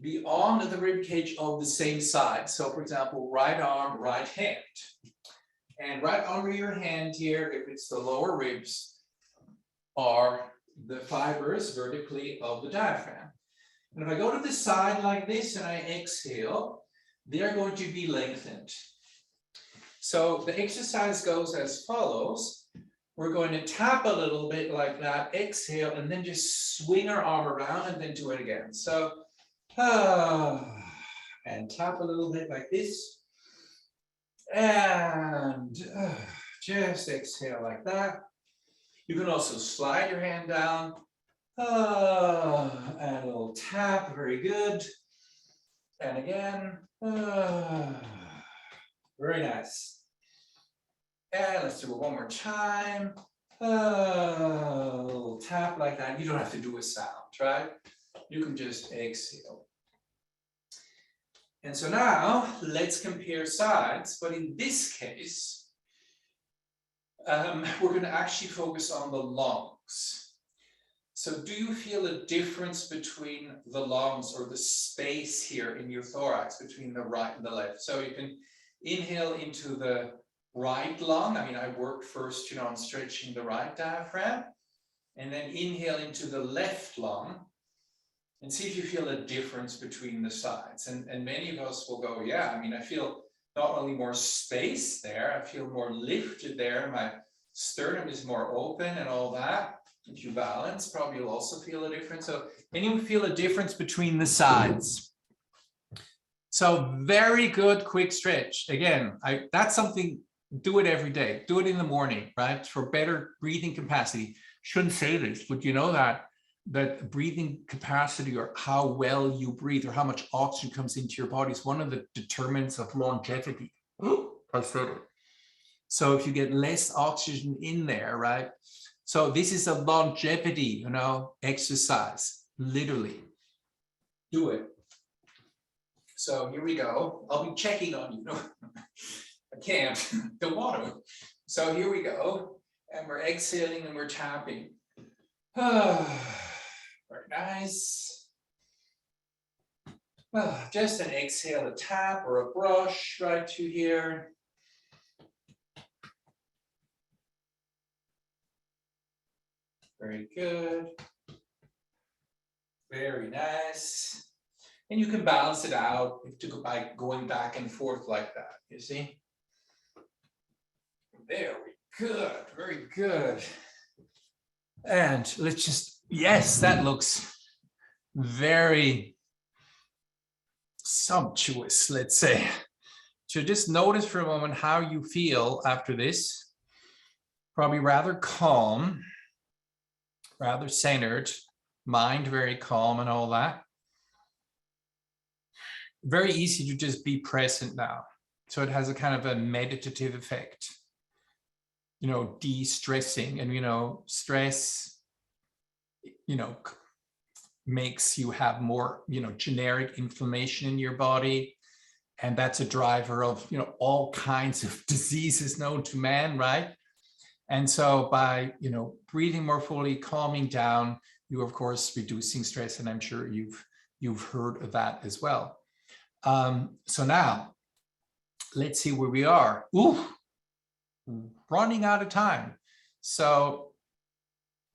Speaker 1: be on the rib cage of the same side. So for example, right arm, right hand. And right under your hand here, if it's the lower ribs, are the fibers vertically of the diaphragm. And if I go to the side like this and I exhale, they're going to be lengthened. So the exercise goes as follows. We're going to tap a little bit like that, exhale, and then just swing our arm around and then do it again. So, and tap a little bit like this. And just exhale like that. You can also slide your hand down. And a little tap, very good. And again, very nice. And let's do it one more time. A little tap like that. You don't have to do a sound, right? You can just exhale. And so now let's compare sides, but in this case, we're going to actually focus on the lungs. So do you feel a difference between the lungs or the space here in your thorax between the right and the left? So you can inhale into the right lung. I mean, I worked first, on stretching the right diaphragm, and then inhale into the left lung and see if you feel a difference between the sides. And many of us will go, yeah, I mean, I feel not only more space there, I feel more lifted there. My sternum is more open and all that. If you balance, probably you'll also feel a difference. So anyone feel a difference between the sides? So very good, quick stretch. Again, that's something, do it every day. Do it in the morning, right? For better breathing capacity. Shouldn't say this, but you know that breathing capacity, or how well you breathe, or how much oxygen comes into your body, is one of the determinants of longevity. I said it. So if you get less oxygen in there, right? So this is a longevity, exercise, literally. Do it. So here we go. I'll be checking on you. No, I can't, don't want to. So here we go. And we're exhaling and we're tapping. Very nice. Just an exhale, a tap or a brush right to here. Very good. Very nice. And you can balance it out by going back and forth like that, you see? Very good, very good. And let's just, yes, that looks very sumptuous, let's say. So just notice for a moment how you feel after this. Probably rather calm, rather centered, mind very calm and all that. Very easy to just be present now. So it has a kind of a meditative effect, de-stressing. And, stress, makes you have more, generic inflammation in your body. And that's a driver of, all kinds of diseases known to man, right? And so by, breathing more fully, calming down, you of course reducing stress, and I'm sure you've heard of that as well. So now let's see where we are. Ooh, running out of time. So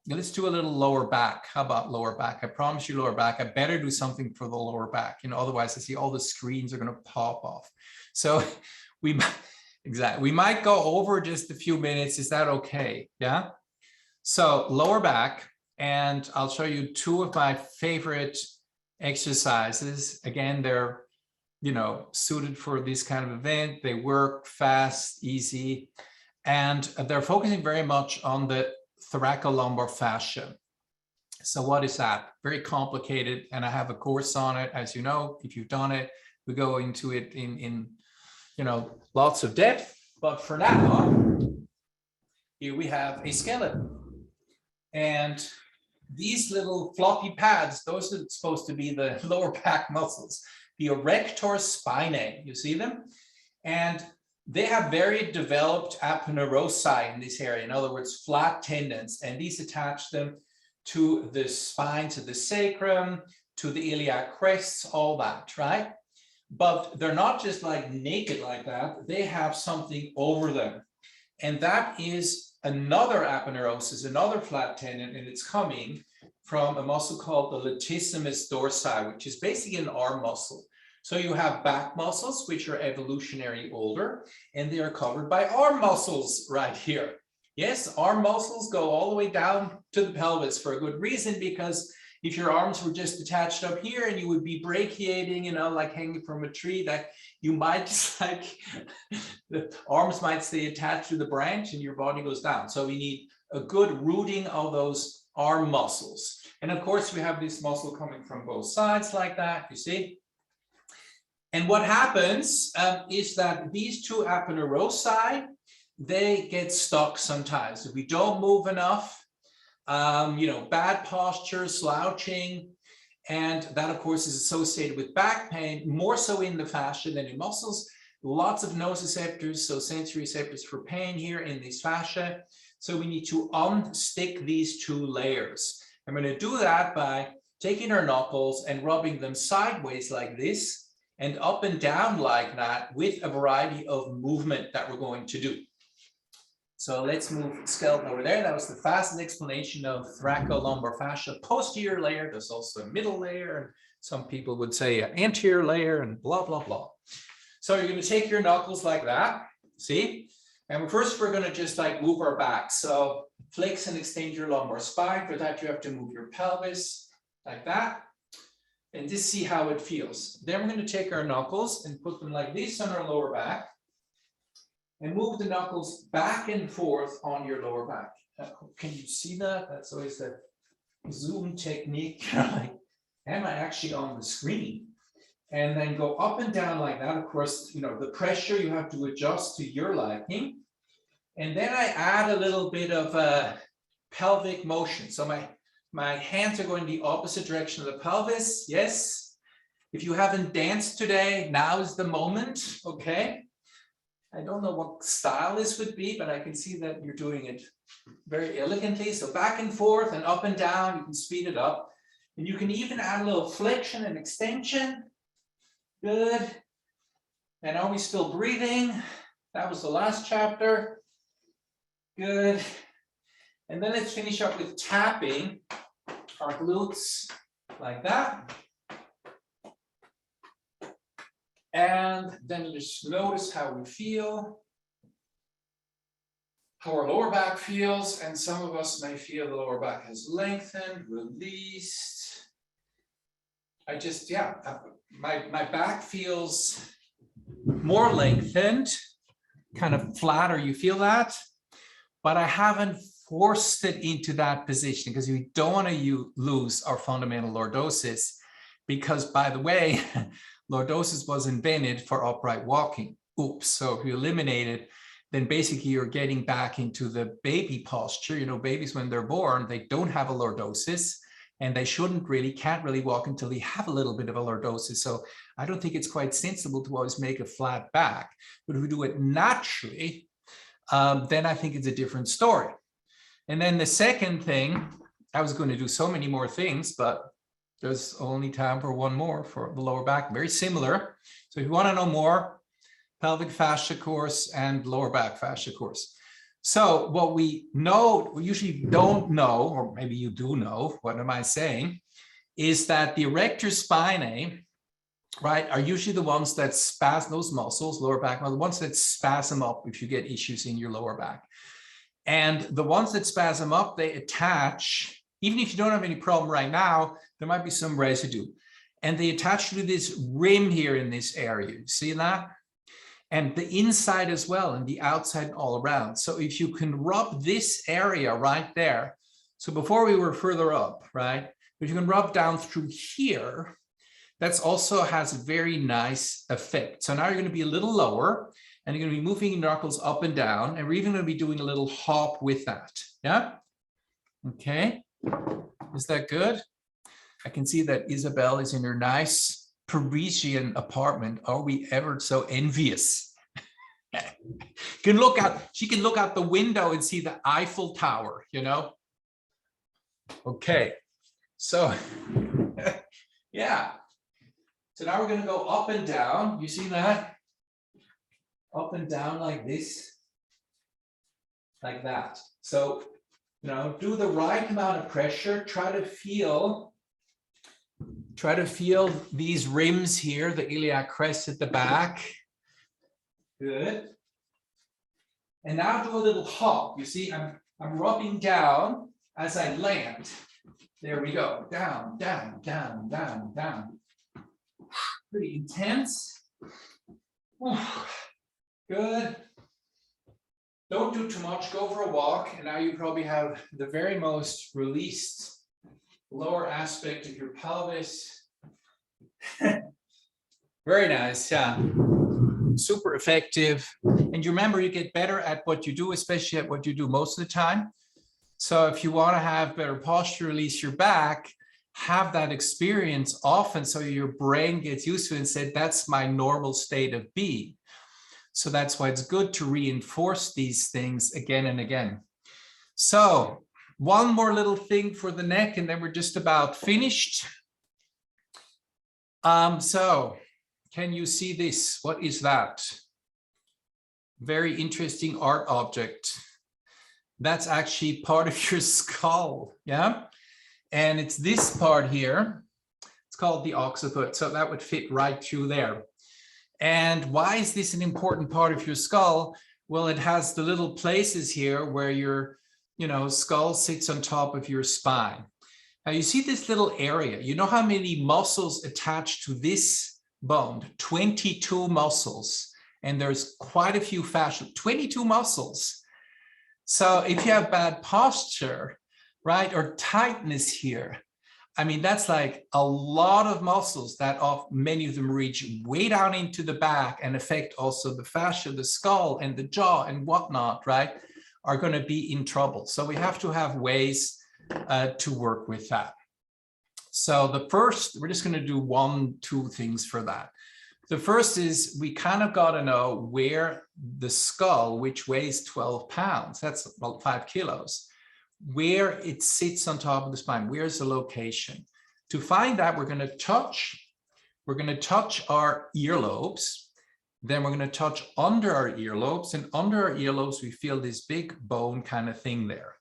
Speaker 1: let's do a little lower back. How about lower back? I promise you lower back. I better do something for the lower back. Otherwise I see all the screens are going to pop off. So we might go over just a few minutes. Is that okay? Yeah. So lower back, and I'll show you two of my favorite exercises. Again, they're suited for this kind of event. They work fast, easy, and they're focusing very much on the thoracolumbar fascia. So what is that? Very complicated, and I have a course on it, as you know, if you've done it. We go into it in lots of depth, but for now, here we have a skeleton. And these little floppy pads, those are supposed to be the lower back muscles, the erector spinae, you see them? And they have very developed aponeurosi in this area. In other words, flat tendons, and these attach them to the spine, to the sacrum, to the iliac crests, all that, right? But they're not just like naked like that. They have something over them. And that is another aponeurosis, another flat tendon, and it's coming from a muscle called the latissimus dorsi, which is basically an arm muscle. So you have back muscles, which are evolutionary older, and they are covered by arm muscles right here. Yes, arm muscles go all the way down to the pelvis for a good reason, because if your arms were just attached up here and you would be brachiating, you know, like hanging from a tree, that you might just like, the arms might stay attached to the branch and your body goes down. So we need a good rooting of those arm muscles. And of course, we have this muscle coming from both sides like that, you see. And what happens is that these two aponeurosi, they get stuck sometimes. If we don't move enough, you know, bad posture, slouching, and that of course is associated with back pain, more so in the fascia than in muscles. Lots of nociceptors, so sensory receptors for pain here in this fascia. So we need to unstick these two layers. I'm going to do that by taking our knuckles and rubbing them sideways like this and up and down like that with a variety of movement that we're going to do. So let's move skeleton over there. That was the fastest explanation of thoracolumbar fascia. Posterior layer, there's also a middle layer, and some people would say an anterior layer, and blah, blah, blah. So you're going to take your knuckles like that, see? And first we're going to just like move our back. So flex and extend your lumbar spine. For that, you have to move your pelvis like that. And just see how it feels. Then we're going to take our knuckles and put them like this on our lower back. And move the knuckles back and forth on your lower back. Can you see that? That's always the zoom technique. Like, am I actually on the screen? And then go up and down like that. Of course, you know, the pressure you have to adjust to your liking. And then I add a little bit of a pelvic motion. So my hands are going the opposite direction of the pelvis. Yes. If you haven't danced today, now is the moment. Okay. I don't know what style this would be, but I can see that you're doing it very elegantly. So back and forth and up and down, you can speed it up. And you can even add a little flexion and extension. Good. And are we still breathing? That was the last chapter. Good. And then let's finish up with tapping our glutes like that. And then just notice how we feel, how our lower back feels. And some of us may feel the lower back has lengthened, released. I just, yeah, my back feels more lengthened, kind of flatter. You feel that? But I haven't forced it into that position because we don't want to lose our fundamental lordosis. Because, by the way, lordosis was invented for upright walking. Oops. So if you eliminate it, then basically you're getting back into the baby posture. You know, babies, when they're born, they don't have a lordosis, and they can't really walk until they have a little bit of a lordosis. So I don't think it's quite sensible to always make a flat back. But if we do it naturally, then I think it's a different story. And then the second thing, I was going to do so many more things, but there's only time for one more for the lower back, very similar. So if you want to know more, pelvic fascia course and lower back fascia course. So what we know, we usually don't know, or maybe you do know, what am I saying, is that the erector spinae, right, are usually the ones that spasm, those muscles, lower back, the ones that spasm up if you get issues in your lower back. And the ones that spasm up, they attach. Even if you don't have any problem right now, there might be some residue. And they attach to this rim here in this area. You see that? And the inside as well, and the outside and all around. So if you can rub this area right there. So before we were further up, right? If you can rub down through here, that also has a very nice effect. So now you're going to be a little lower, and you're going to be moving your knuckles up and down. And we're even going to be doing a little hop with that. Yeah? Okay. Is that good? I can see that Isabel is in her nice Parisian apartment. Are we ever so envious? Can look out, she can look out the window and see the Eiffel Tower, you know? Okay, so yeah. So now we're going to go up and down. You see that? Up and down like this, like that. So, you know, do the right amount of pressure. Try to feel these rims here, the iliac crest at the back. Good. And now do a little hop. You see, I'm rubbing down as I land. There we go. Down, down, down, down, down. Pretty intense. Good. Don't do too much. Go for a walk. And now you probably have the very most released lower aspect of your pelvis. Very nice. Yeah. Super effective. And you remember, you get better at what you do, especially at what you do most of the time. So if you want to have better posture, release your back, have that experience often so your brain gets used to it and said, that's my normal state of being. So that's why it's good to reinforce these things again and again. So one more little thing for the neck, and then we're just about finished. So can you see this? What is that? Very interesting art object. That's actually part of your skull, yeah? And it's this part here. It's called the occiput, so that would fit right through there. And why is this an important part of your skull? Well, it has the little places here where your, you know, skull sits on top of your spine. Now you see this little area. You know how many muscles attach to this bone? 22 muscles. And there's quite a few fascia, 22 muscles. So if you have bad posture, right, or tightness here, I mean, that's like a lot of muscles that many of them reach way down into the back and affect also the fascia, the skull and the jaw and whatnot, right, are going to be in trouble. So we have to have ways to work with that. So the first, we're just going to do 2 things for that. The first is we kind of got to know where the skull, which weighs 12 pounds, that's about 5 kilos, where it sits on top of the spine. Where's the location? To find that, we're going to touch our earlobes. Then we're going to touch under our earlobes, and under our earlobes, we feel this big bone kind of thing there.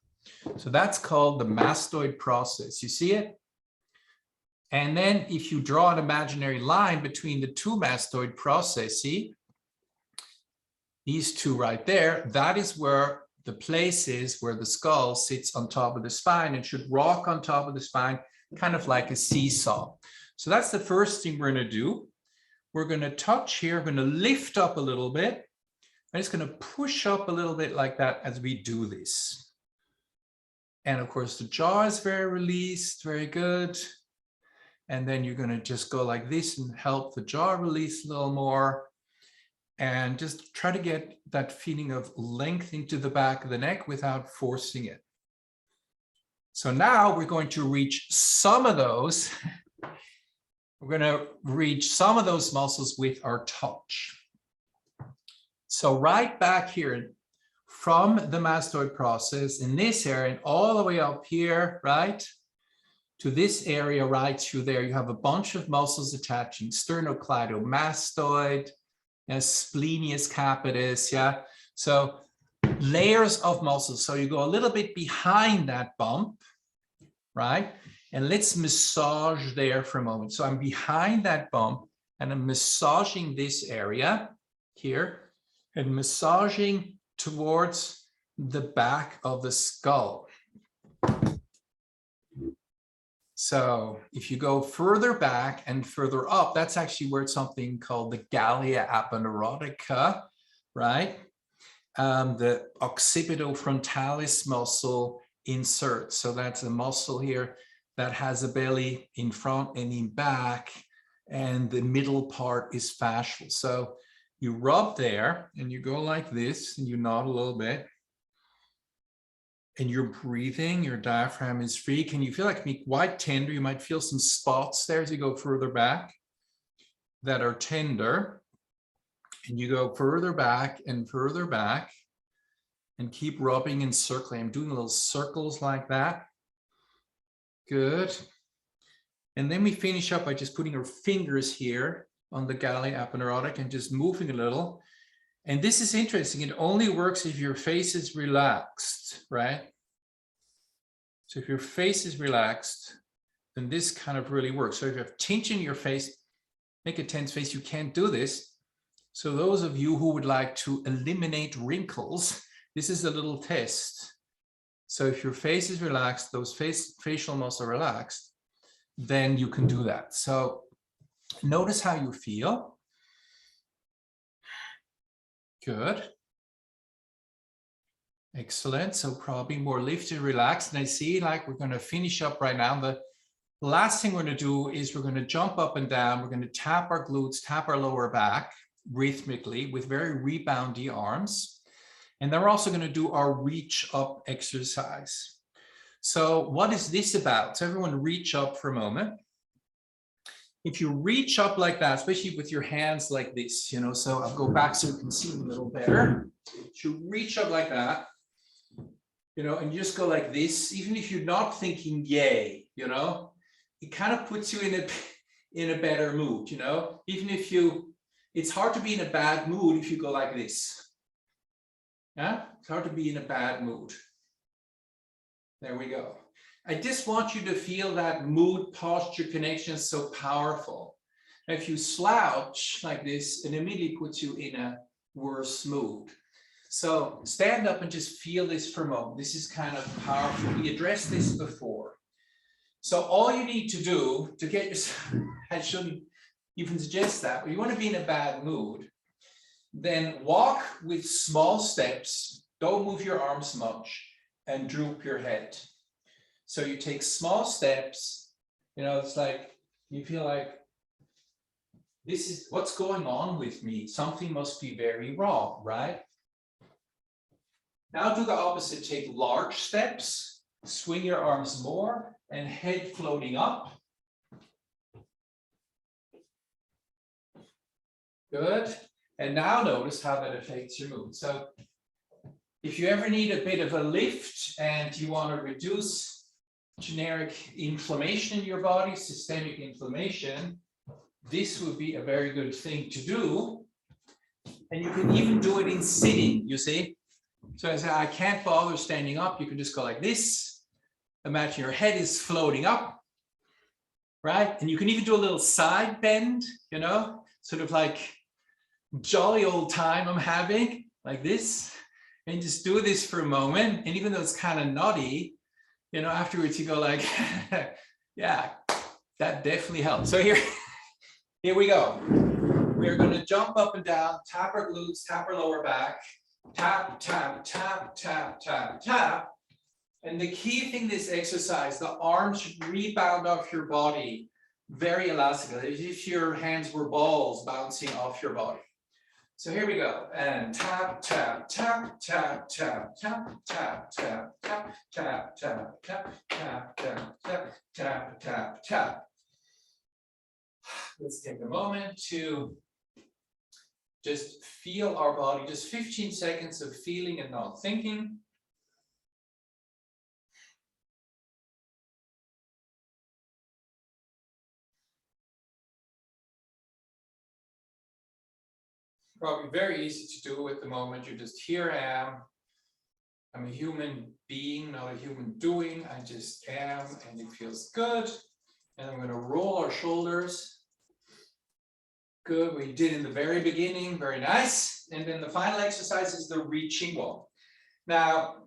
Speaker 1: So that's called the mastoid process. You see it? And then if you draw an imaginary line between the 2 mastoid processes, see, these 2 right there, that is where the place is where the skull sits on top of the spine and should rock on top of the spine, kind of like a seesaw. So that's the first thing we're going to do. We're going to touch here. We're going to lift up a little bit. I'm just going to push up a little bit like that as we do this. And of course, the jaw is very released. Very good. And then you're going to just go like this and help the jaw release a little more. And just try to get that feeling of length into the back of the neck without forcing it. So now we're going to reach some of those. We're going to reach some of those muscles with our touch. So right back here from the mastoid process in this area and all the way up here, right, to this area right through there, you have a bunch of muscles attaching, sternocleidomastoid, splenius capitis, yeah. So layers of muscles. So you go a little bit behind that bump, right? And let's massage there for a moment. So I'm behind that bump and I'm massaging this area here and massaging towards the back of the skull. So if you go further back and further up, that's actually where it's something called the gallia aponeurotica, right? The occipitofrontalis muscle inserts. So that's a muscle here that has a belly in front and in back, and the middle part is fascial. So you rub there and you go like this and you nod a little bit. And you're breathing, your diaphragm is free. Can you feel like me quite tender? You might feel some spots there as you go further back that are tender. And you go further back and further back and keep rubbing and circling. I'm doing little circles like that. Good. And then we finish up by just putting our fingers here on the Galli aponeurotic and just moving a little. And this is interesting. It only works if your face is relaxed, right? So if your face is relaxed, then this kind of really works. So if you have tension in your face, make a tense face, you can't do this. So those of you who would like to eliminate wrinkles, this is a little test. So if your face is relaxed, those facial muscles are relaxed, then you can do that. So notice how you feel. Good. Excellent. So probably more lifted, relaxed. And I see like we're going to finish up right now. The last thing we're going to do is we're going to jump up and down. We're going to tap our glutes, tap our lower back rhythmically with very reboundy arms. And then we're also going to do our reach up exercise. So what is this about? So everyone reach up for a moment. If you reach up like that, especially with your hands like this, you know, so I'll go back so you can see a little better. If you reach up like that, you know, and you just go like this, even if you're not thinking yay, you know, it kind of puts you in a better mood, you know, even if it's hard to be in a bad mood if you go like this. Yeah, it's hard to be in a bad mood. There we go. I just want you to feel that mood posture connection is so powerful. If you slouch like this, it immediately puts you in a worse mood. So stand up and just feel this for a moment. This is kind of powerful. We addressed this before. So all you need to do to get yourself, I shouldn't even suggest that, but you want to be in a bad mood, then walk with small steps. Don't move your arms much and droop your head. So you take small steps, you know, it's like, you feel like, this is what's going on with me. Something must be very wrong, right? Now do the opposite, take large steps, swing your arms more and head floating up. Good. And now notice how that affects your mood. So if you ever need a bit of a lift and you want to reduce generic inflammation in your body, systemic inflammation, this would be a very good thing to do. And you can even do it in sitting, you see. So I say, I can't bother standing up. You can just go like this. Imagine your head is floating up, right? And you can even do a little side bend, you know, sort of like jolly old time I'm having, like this. And just do this for a moment. And even though it's kind of naughty, you know, afterwards you go like, yeah, that definitely helps. So here we go. We're going to jump up and down, tap our glutes, tap our lower back, tap, tap, tap, tap, tap, tap. And the key thing this exercise, the arms should rebound off your body very elastically, as if your hands were balls bouncing off your body. So here we go, and tap, tap, tap, tap, tap, tap, tap, tap, tap, tap, tap, tap, tap, tap, tap, tap, tap, tap. Let's take a moment to just feel our body, just 15 seconds of feeling and not thinking. Probably very easy to do at the moment. You're just, here I am. I'm a human being, not a human doing. I just am, and it feels good. And I'm going to roll our shoulders. Good, we did in the very beginning, very nice. And then the final exercise is the reaching one. Now,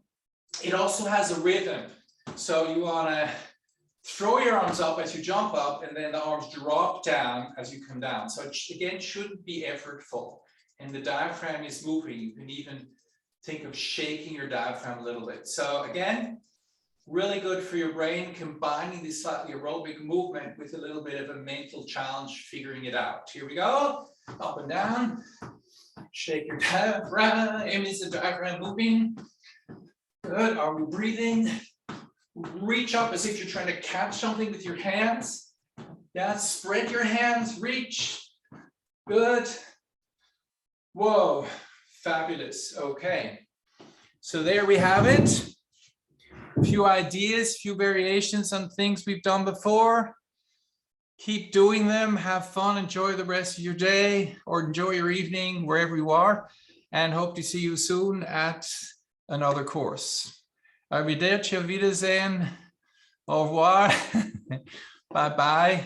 Speaker 1: it also has a rhythm. So you want to throw your arms up as you jump up, and then the arms drop down as you come down. So it, again, shouldn't be effortful. And the diaphragm is moving. You can even think of shaking your diaphragm a little bit. So again, really good for your brain, combining this slightly aerobic movement with a little bit of a mental challenge, figuring it out. Here we go, up and down. Shake your diaphragm. Is the diaphragm moving? Good. Are we breathing? Reach up as if you're trying to catch something with your hands. Yeah, spread your hands, reach. Good. Whoa, fabulous. Okay. So there we have it. A few ideas, few variations on things we've done before. Keep doing them, have fun, enjoy the rest of your day or enjoy your evening wherever you are, and hope to see you soon at another course. Arrivederci, auf Wiedersehen, au revoir, bye-bye.